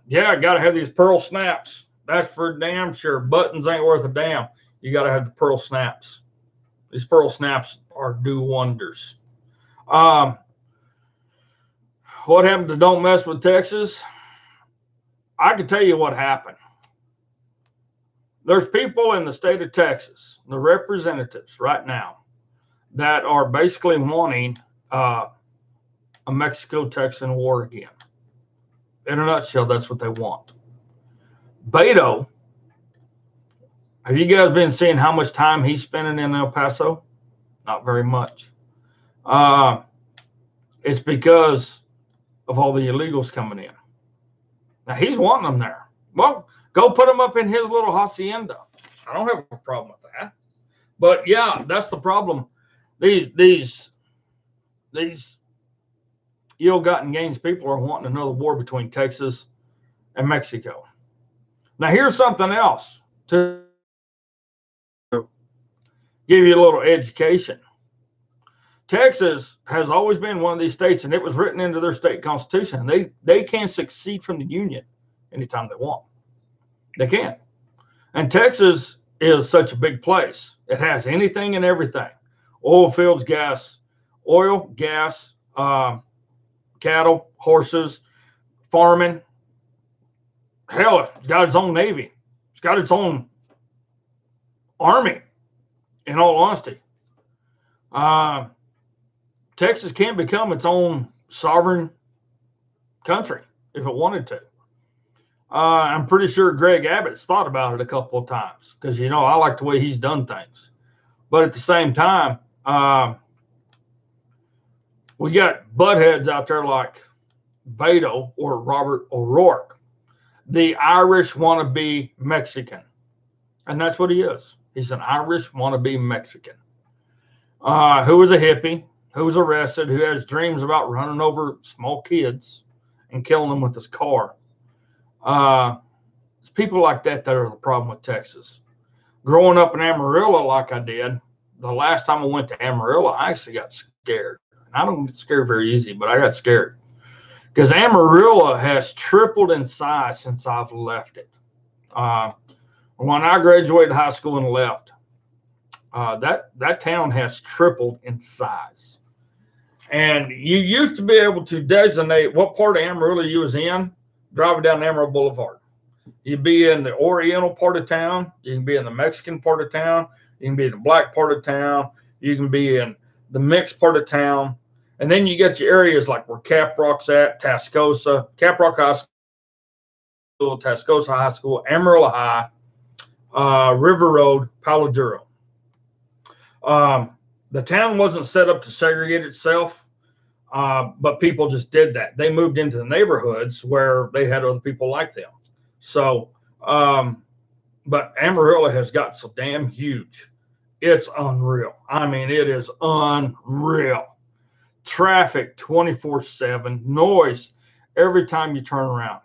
Yeah, got to have these pearl snaps. That's for damn sure. Buttons ain't worth a damn. You got to have the pearl snaps. These pearl snaps do wonders. What happened to Don't Mess with Texas? I can tell you what happened. There's people in the state of Texas, the representatives right now, that are basically wanting a Mexico-Texan war again. In a nutshell, that's what they want. Beto, have you guys been seeing how much time he's spending in El Paso? Not very much. It's because of all the illegals coming in. Now he's wanting them there. Well, go put them up in his little hacienda. I don't have a problem with that. But yeah, that's the problem. These ill-gotten gains people are wanting another war between Texas and Mexico. Now here's something else to give you a little education. Texas has always been one of these states, and it was written into their state constitution. They can secede from the Union anytime they want. They can. And Texas is such a big place. It has anything and everything. Oil fields, gas, oil, gas, cattle, horses, farming. Hell, it's got its own Navy. It's got its own Army, in all honesty. Texas can become its own sovereign country if it wanted to. I'm pretty sure Greg Abbott's thought about it a couple of times because, you know, I like the way he's done things. But at the same time, we got buttheads out there like Beto or Robert O'Rourke. The Irish wannabe Mexican. And that's what he is. He's an Irish wannabe Mexican who was a hippie, who was arrested, who has dreams about running over small kids and killing them with his car. It's people like that that are the problem with Texas. Growing up in Amarillo like I did, the last time I went to Amarillo, I actually got scared. And I don't get scared very easy, but I got scared. Because Amarillo has tripled in size since I've left it. When I graduated high school and left, that town has tripled in size. And you used to be able to designate what part of Amarillo you was in, driving down Amarillo Boulevard. You'd be in the Oriental part of town. You can be in the Mexican part of town. You can be in the black part of town. You can be in the mixed part of town. And then you get your areas like where Caprock's at, Tascosa, Caprock High School, Tascosa High School, Amarillo High, River Road, Palo Duro. The town wasn't set up to segregate itself. But people just did that. They moved into the neighborhoods where they had other people like them. So, but Amarillo has got so damn huge. It's unreal. I mean, it is unreal. Traffic 24/7, noise every time you turn around.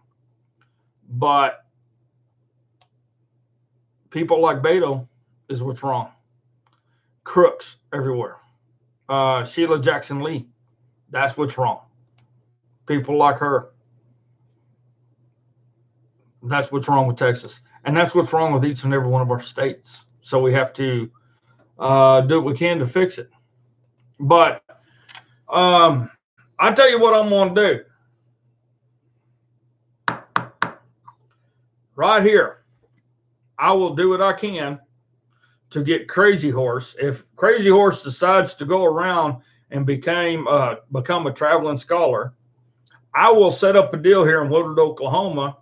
But people like Beto is what's wrong. Crooks everywhere. Sheila Jackson Lee. That's what's wrong. People like her. That's what's wrong with Texas. And that's what's wrong with each and every one of our states. So we have to do what we can to fix it. But I tell you what I'm going to do. Right here, I will do what I can to get Crazy Horse. If Crazy Horse decides to go around and become a traveling scholar, I will set up a deal here in Woodward, Oklahoma,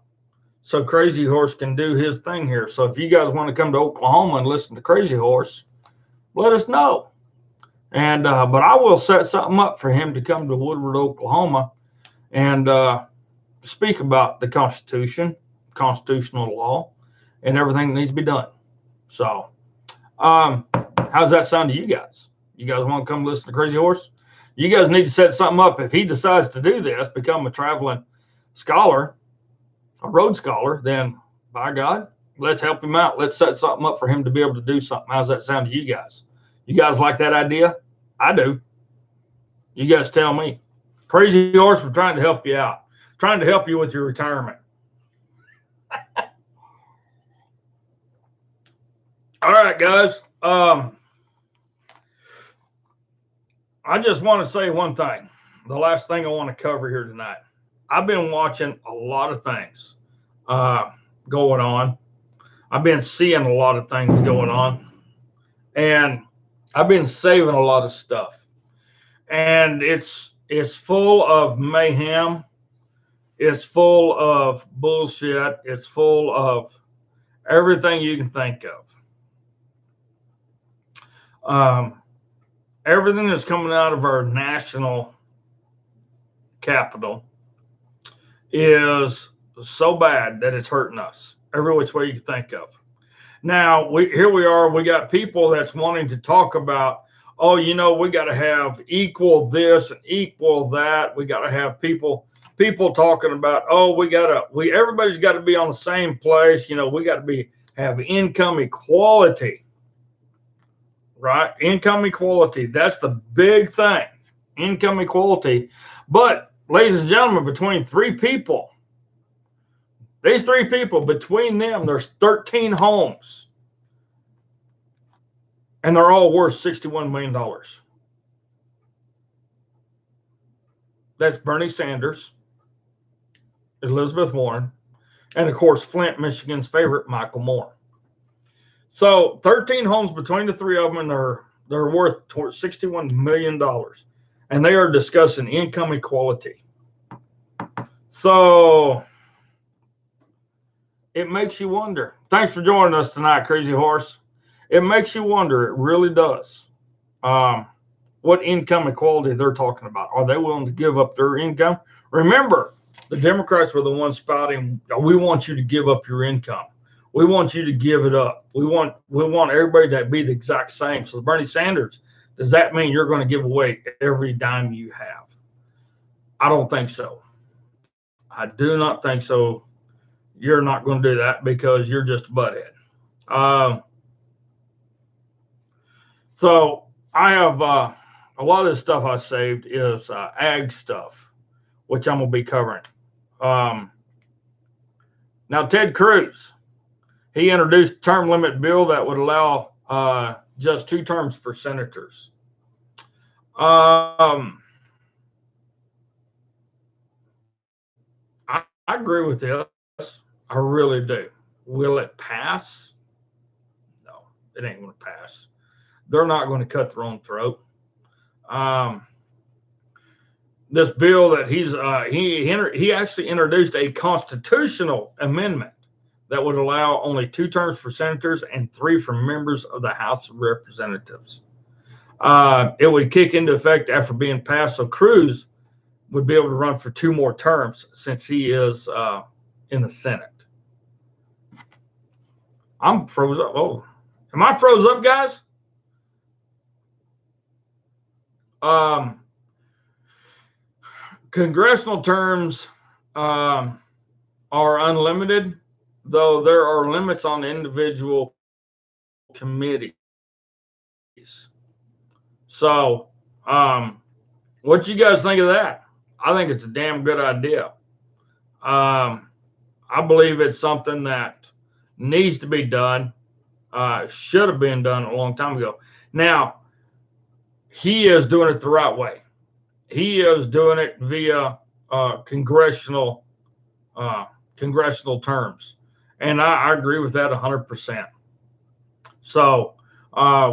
so Crazy Horse can do his thing here. So if you guys want to come to Oklahoma and listen to Crazy Horse, let us know. And but I will set something up for him to come to Woodward, Oklahoma, and speak about the Constitution, constitutional law, and everything that needs to be done. So, how's that sound to you guys? You guys want to come listen to Crazy Horse? You guys need to set something up. If he decides to do this, become a traveling scholar, a road scholar, then by God, let's help him out. Let's set something up for him to be able to do something. How's that sound to you guys? You guys like that idea? I do. You guys tell me. Crazy Horse, we're trying to help you out. Trying to help you with your retirement. All right, guys. I just want to say one thing. The last thing I want to cover here tonight. I've been watching a lot of things going on. I've been seeing a lot of things going on. And I've been saving a lot of stuff. And it's full of mayhem. It's full of bullshit. It's full of everything you can think of. Everything that's coming out of our national capital is so bad that it's hurting us every which way you can think of. Now, here we are. We got people that's wanting to talk about, oh, you know, we got to have equal this and equal that. We got to have people talking about, oh, everybody's got to be on the same place. You know, we got to have income equality, right? Income equality. That's the big thing, income equality. But ladies and gentlemen, between these three people, between them, there's 13 homes. And they're all worth $61 million. That's Bernie Sanders, Elizabeth Warren, and of course, Flint, Michigan's favorite, Michael Moore. So 13 homes between the three of them, and they're worth $61 million. And they are discussing income equality. So it makes you wonder. Thanks for joining us tonight, Crazy Horse. It makes you wonder. It really does. What income equality they're talking about. Are they willing to give up their income? Remember, the Democrats were the ones spouting, we want you to give up your income. We want you to give it up. We want everybody to be the exact same. So Bernie Sanders, does that mean you're going to give away every dime you have? I don't think so. I do not think so. You're not going to do that because you're just a butthead. So I have a lot of this stuff I saved is ag stuff, which I'm going to be covering. Now, Ted Cruz, he introduced a term limit bill that would allow just 2 terms for senators. I agree with this. I really do. Will it pass? No, it ain't going to pass. They're not going to cut their own throat. This bill that he actually introduced a constitutional amendment that would allow only 2 terms for senators and 3 for members of the House of Representatives. It would kick into effect after being passed, so Cruz would be able to run for 2 more terms since he is in the Senate. I'm froze up. Oh, am I froze up, guys? Congressional terms are unlimited, though there are limits on individual committees. So, what you guys think of that? I think it's a damn good idea. I believe it's something that needs to be done. Should have been done a long time ago. Now, he is doing it the right way. He is doing it via congressional terms, and I agree with that 100%. So,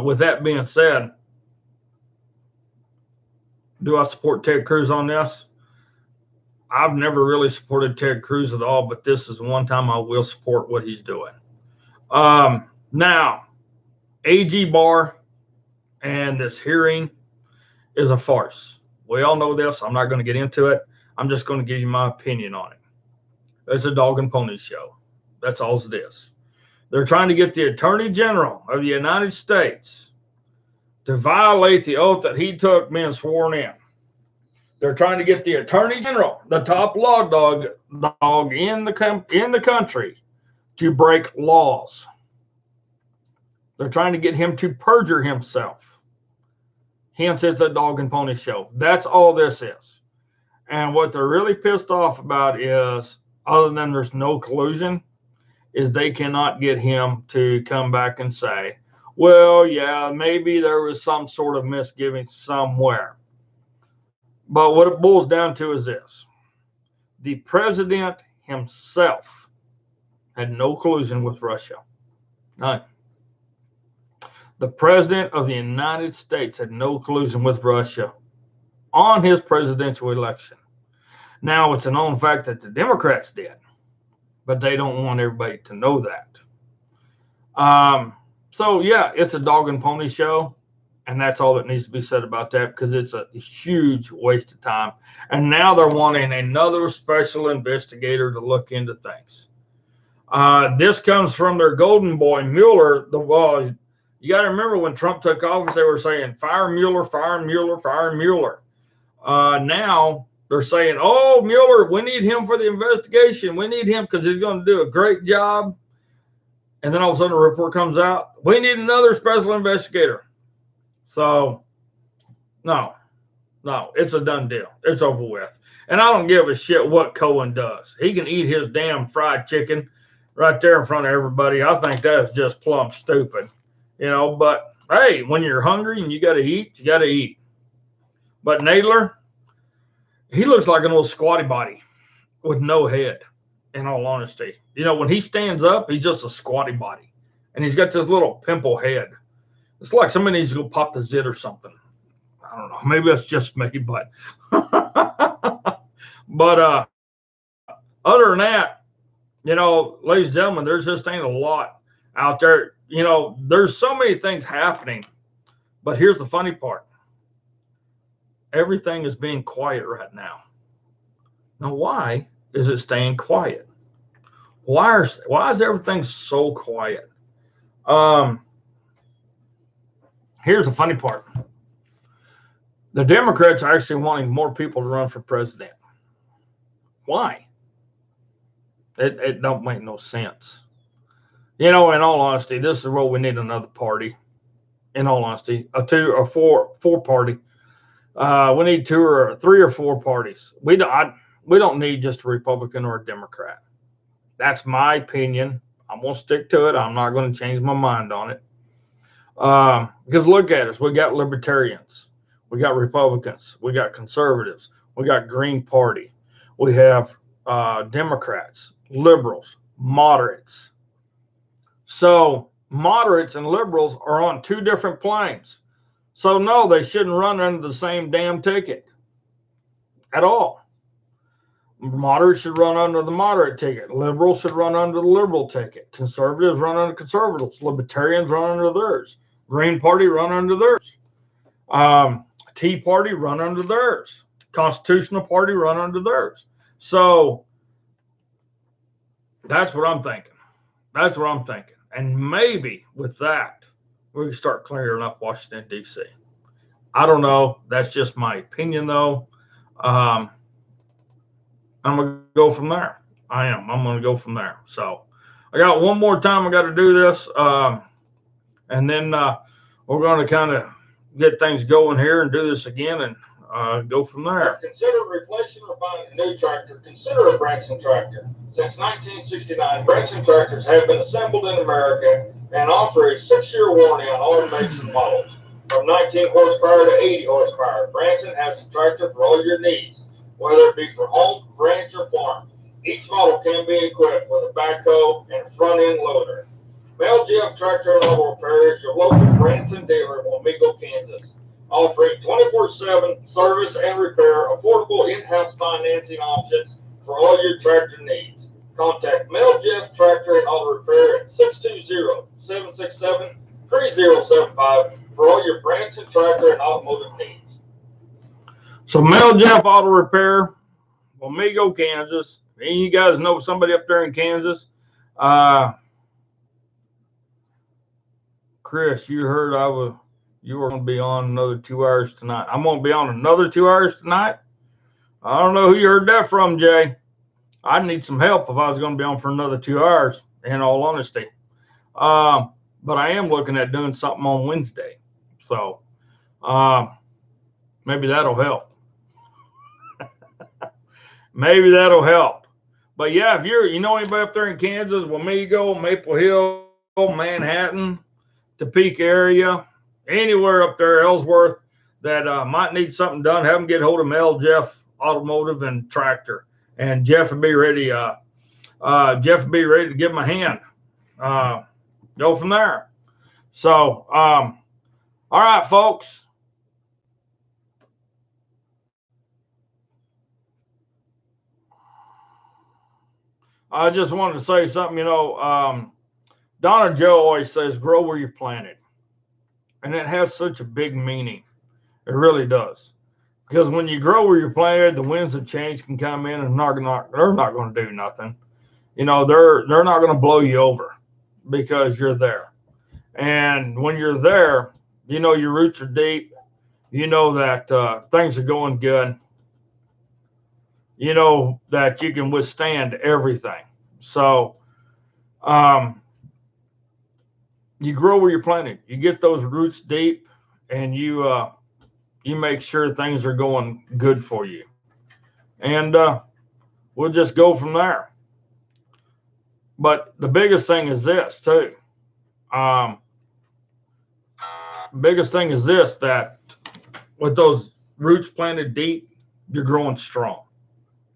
with that being said, do I support Ted Cruz on this? I've never really supported Ted Cruz at all, but this is one time I will support what he's doing. Now, AG Barr and this hearing is a farce. We all know this. I'm not going to get into it. I'm just going to give you my opinion on it. It's a dog and pony show. That's all it is. They're trying to get the Attorney General of the United States to violate the oath that he took being sworn in. They're trying to get the Attorney General, the top law dog in the country, to break laws. They're trying to get him to perjure himself. Hence, it's a dog and pony show. That's all this is. And what they're really pissed off about is, other than there's no collusion, is they cannot get him to come back and say, well, yeah, maybe there was some sort of misgiving somewhere. But what it boils down to is this. The president himself had no collusion with Russia. None. The president of the United States had no collusion with Russia on his presidential election. Now, it's a known fact that the Democrats did, but they don't want everybody to know that. So, yeah, it's a dog and pony show. And that's all that needs to be said about that, because it's a huge waste of time. And now they're wanting another special investigator to look into things. This comes from their golden boy, Mueller. You got to remember when Trump took office, they were saying, fire Mueller, fire Mueller, fire Mueller. Now they're saying, oh, Mueller, we need him for the investigation. We need him because he's going to do a great job. And then all of a sudden, a report comes out, we need another special investigator. So, no, it's a done deal. It's over with. And I don't give a shit what Cohen does. He can eat his damn fried chicken right there in front of everybody. I think that's just plumb stupid, but hey, when you're hungry and you got to eat, you got to eat. But Nadler, he looks like an old squatty body with no head, in all honesty. When he stands up, he's just a squatty body. And he's got this little pimple head. It's like somebody needs to go pop the zit or something. I don't know. Maybe that's just me, but but other than that, ladies and gentlemen, there's just ain't a lot out there. There's so many things happening. But here's the funny part. Everything is being quiet right now. Now, why is it staying quiet? Why is everything so quiet? Here's the funny part. The Democrats are actually wanting more people to run for president. Why? It don't make no sense. In all honesty, this is where we need another party. In all honesty, a 2 or 4 party. We need 2 or 3 or 4 parties. We don't need just a Republican or a Democrat. That's my opinion. I'm going to stick to it. I'm not going to change my mind on it. Because look at us. We got libertarians. We got Republicans. We got conservatives. We got Green Party. We have Democrats, liberals, moderates. So moderates and liberals are on 2 different planes. So no, they shouldn't run under the same damn ticket at all. Moderates should run under the moderate ticket. Liberals should run under the liberal ticket. Conservatives run under conservatives. Libertarians run under theirs. Green Party run under theirs. Tea Party run under theirs. Constitutional Party run under theirs. So that's what I'm thinking. That's what I'm thinking. And maybe with that, we can start clearing up Washington, D.C. I don't know. That's just my opinion, though. I'm going to go from there. I'm going to go from there. So I got one more time I got to do this. And then we're going to kind of get things going here and do this again and go from there. Consider replacing or buying a new tractor. Consider a Branson tractor. Since 1969, Branson tractors have been assembled in America and offer a 6-year warranty on all makes and models. From 19 horsepower to 80 horsepower, Branson has a tractor for all your needs, whether it be for home, ranch, or farm. Each model can be equipped with a backhoe and front-end loader. Mel Jeff Tractor and Auto Repair is your local Branson dealer in Wamego, Kansas, offering 24/7 service and repair, affordable in-house financing options for all your tractor needs. Contact Mel Jeff Tractor and Auto Repair at 620-767-3075 for all your Branson tractor and automotive needs. So Mel Jeff Auto Repair, Wamego, Kansas. And you guys know somebody up there in Kansas. Chris, you heard you were going to be on another 2 hours tonight. I'm going to be on another 2 hours tonight. I don't know who you heard that from, Jay. I'd need some help if I was going to be on for another 2 hours, in all honesty. But I am looking at doing something on Wednesday. So maybe that'll help. Maybe that'll help. But yeah, if you know anybody up there in Kansas, Wamego, Maple Hill, Manhattan, Topeka area, anywhere up there, Ellsworth, that might need something done, have them get hold of Mel Jeff Automotive and Tractor. And Jeff would be ready. Jeff would be ready to give him a hand. Go from there. So, all right, folks. I just wanted to say something. Donna Joe always says, "Grow where you're planted." And it has such a big meaning. It really does. Because when you grow where you're planted, the winds of change can come in and they're not going to do nothing. You know, they're not going to blow you over because you're there. And when you're there, you know your roots are deep. You know that things are going good. You know that you can withstand everything. So you grow where you're planted. You get those roots deep, and you make sure things are going good for you. And we'll just go from there. But the biggest thing is this too. Biggest thing is this, that with those roots planted deep, you're growing strong.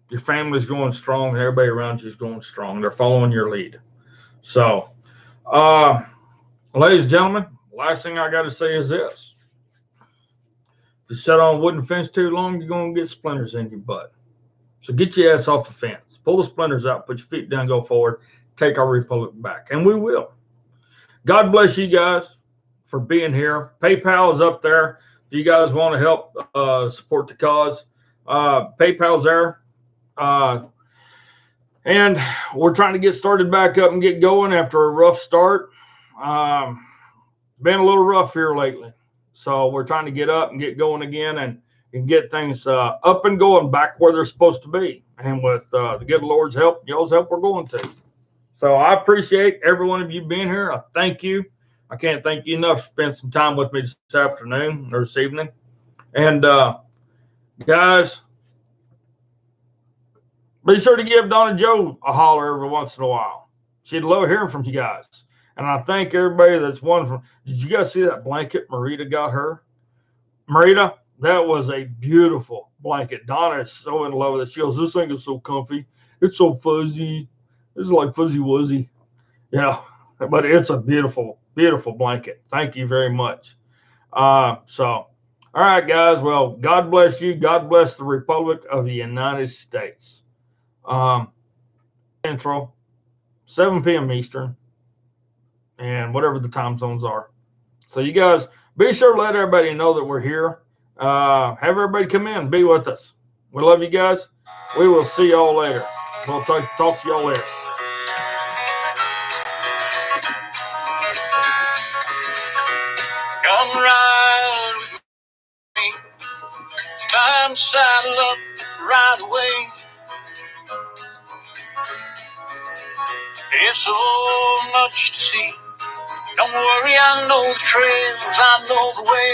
Your family's going strong, and everybody around you is going strong. They're following your lead. So, ladies and gentlemen, last thing I got to say is this. If you sit on a wooden fence too long, you're going to get splinters in your butt. So get your ass off the fence. Pull the splinters out, put your feet down, go forward, take our republic back. And we will. God bless you guys for being here. PayPal is up there. If you guys want to help support the cause, PayPal's there. And we're trying to get started back up and get going after a rough start. Been a little rough here lately. So we're trying to get up and get going again and get things up and going back where they're supposed to be. And with the good Lord's help, y'all's help, we're going to. So I appreciate every one of you being here. I thank you. I can't thank you enough for spending some time with me this afternoon or this evening. And guys, be sure to give Donna Joe a holler every once in a while. She'd love hearing from you guys. And I thank everybody that's won from. Did you guys see that blanket Marita got her? Marita, that was a beautiful blanket. Donna is so in love with it. She goes, this thing is so comfy. It's so fuzzy. It's like fuzzy wuzzy. You know, but it's a beautiful, beautiful blanket. Thank you very much. All right, guys. Well, God bless you. God bless the Republic of the United States. Central, 7 p.m. Eastern, and whatever the time zones are. So you guys be sure to let everybody know that we're here. Have everybody come in, be with us. We love you guys. We will see y'all later. We'll talk to y'all later. Come ride with me. Time to saddle up right away. There's so much to see. Don't worry, I know the trails, I know the way.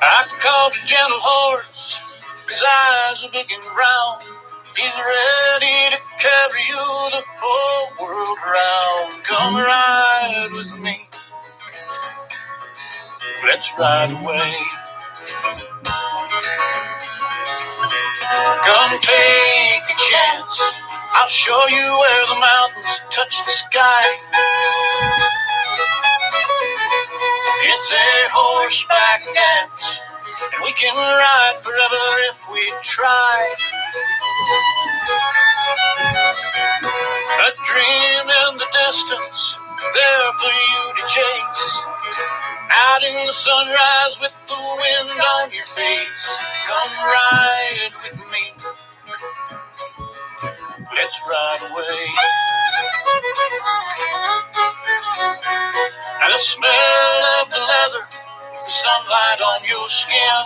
I caught a gentle horse, his eyes are big and round. He's ready to carry you the whole world around. Come ride with me. Let's ride away. Come take a chance. I'll show you where the mountains touch the sky. It's a horseback dance, and we can ride forever if we try. A dream in the distance, there for you to chase. Out in the sunrise with the wind on your face. Come ride with me. Let's ride away. And the smell of the leather, the sunlight on your skin,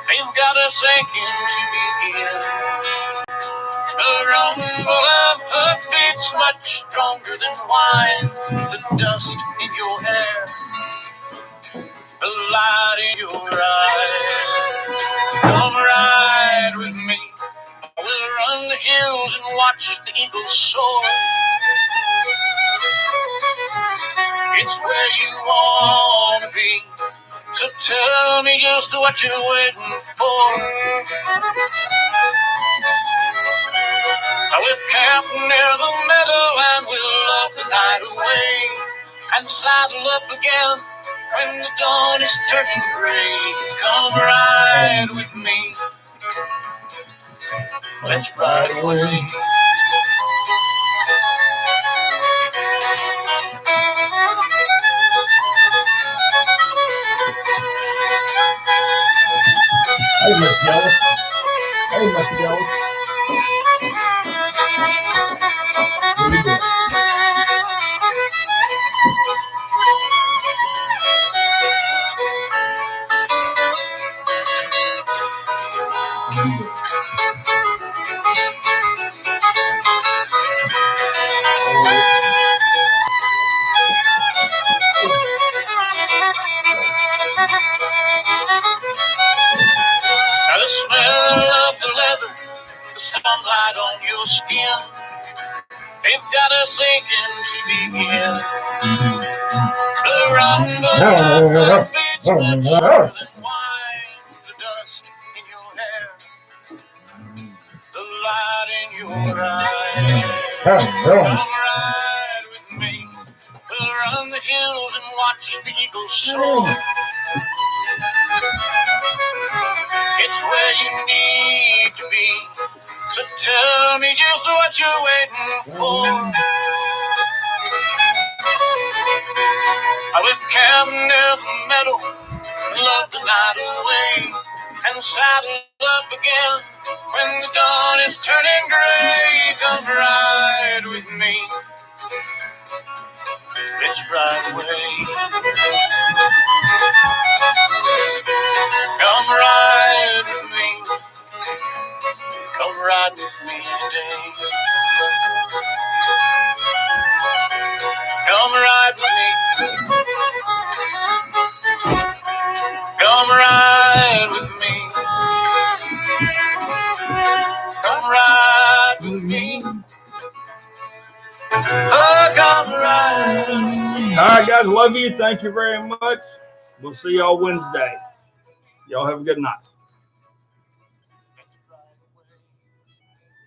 they've got us aching to begin. The rumble of hoofbeats much stronger than wine. The dust in your hair, the light in your eyes. Come ride with me. We'll run the hills and watch the eagles soar. It's where you want to be. So tell me just what you're waiting for. We'll camp near the meadow and we'll love the night away. And saddle up again when the dawn is turning gray. Come ride with me. Let's ride away. Miss Jealous. Hey, Mr. Jealous. What are you doing? Now the smell of the leather, the sunlight on your skin, they've got us aching to begin. The rumble of the beats much sure than wine, the dust in your hair, the light in your eyes. Come ride with me, we'll run the hills and watch the eagles soar. It's where you need to be, so tell me just what you're waiting for. I would camp near the meadow, love the night away, and saddle up again when the dawn is turning gray. Come ride with me, it's right away. Come ride with me, come ride with me today. Come ride with me, come ride with me, come ride with me. Oh, come ride with me. All right, guys, love you. Thank you very much. We'll see y'all Wednesday. Y'all have a good night.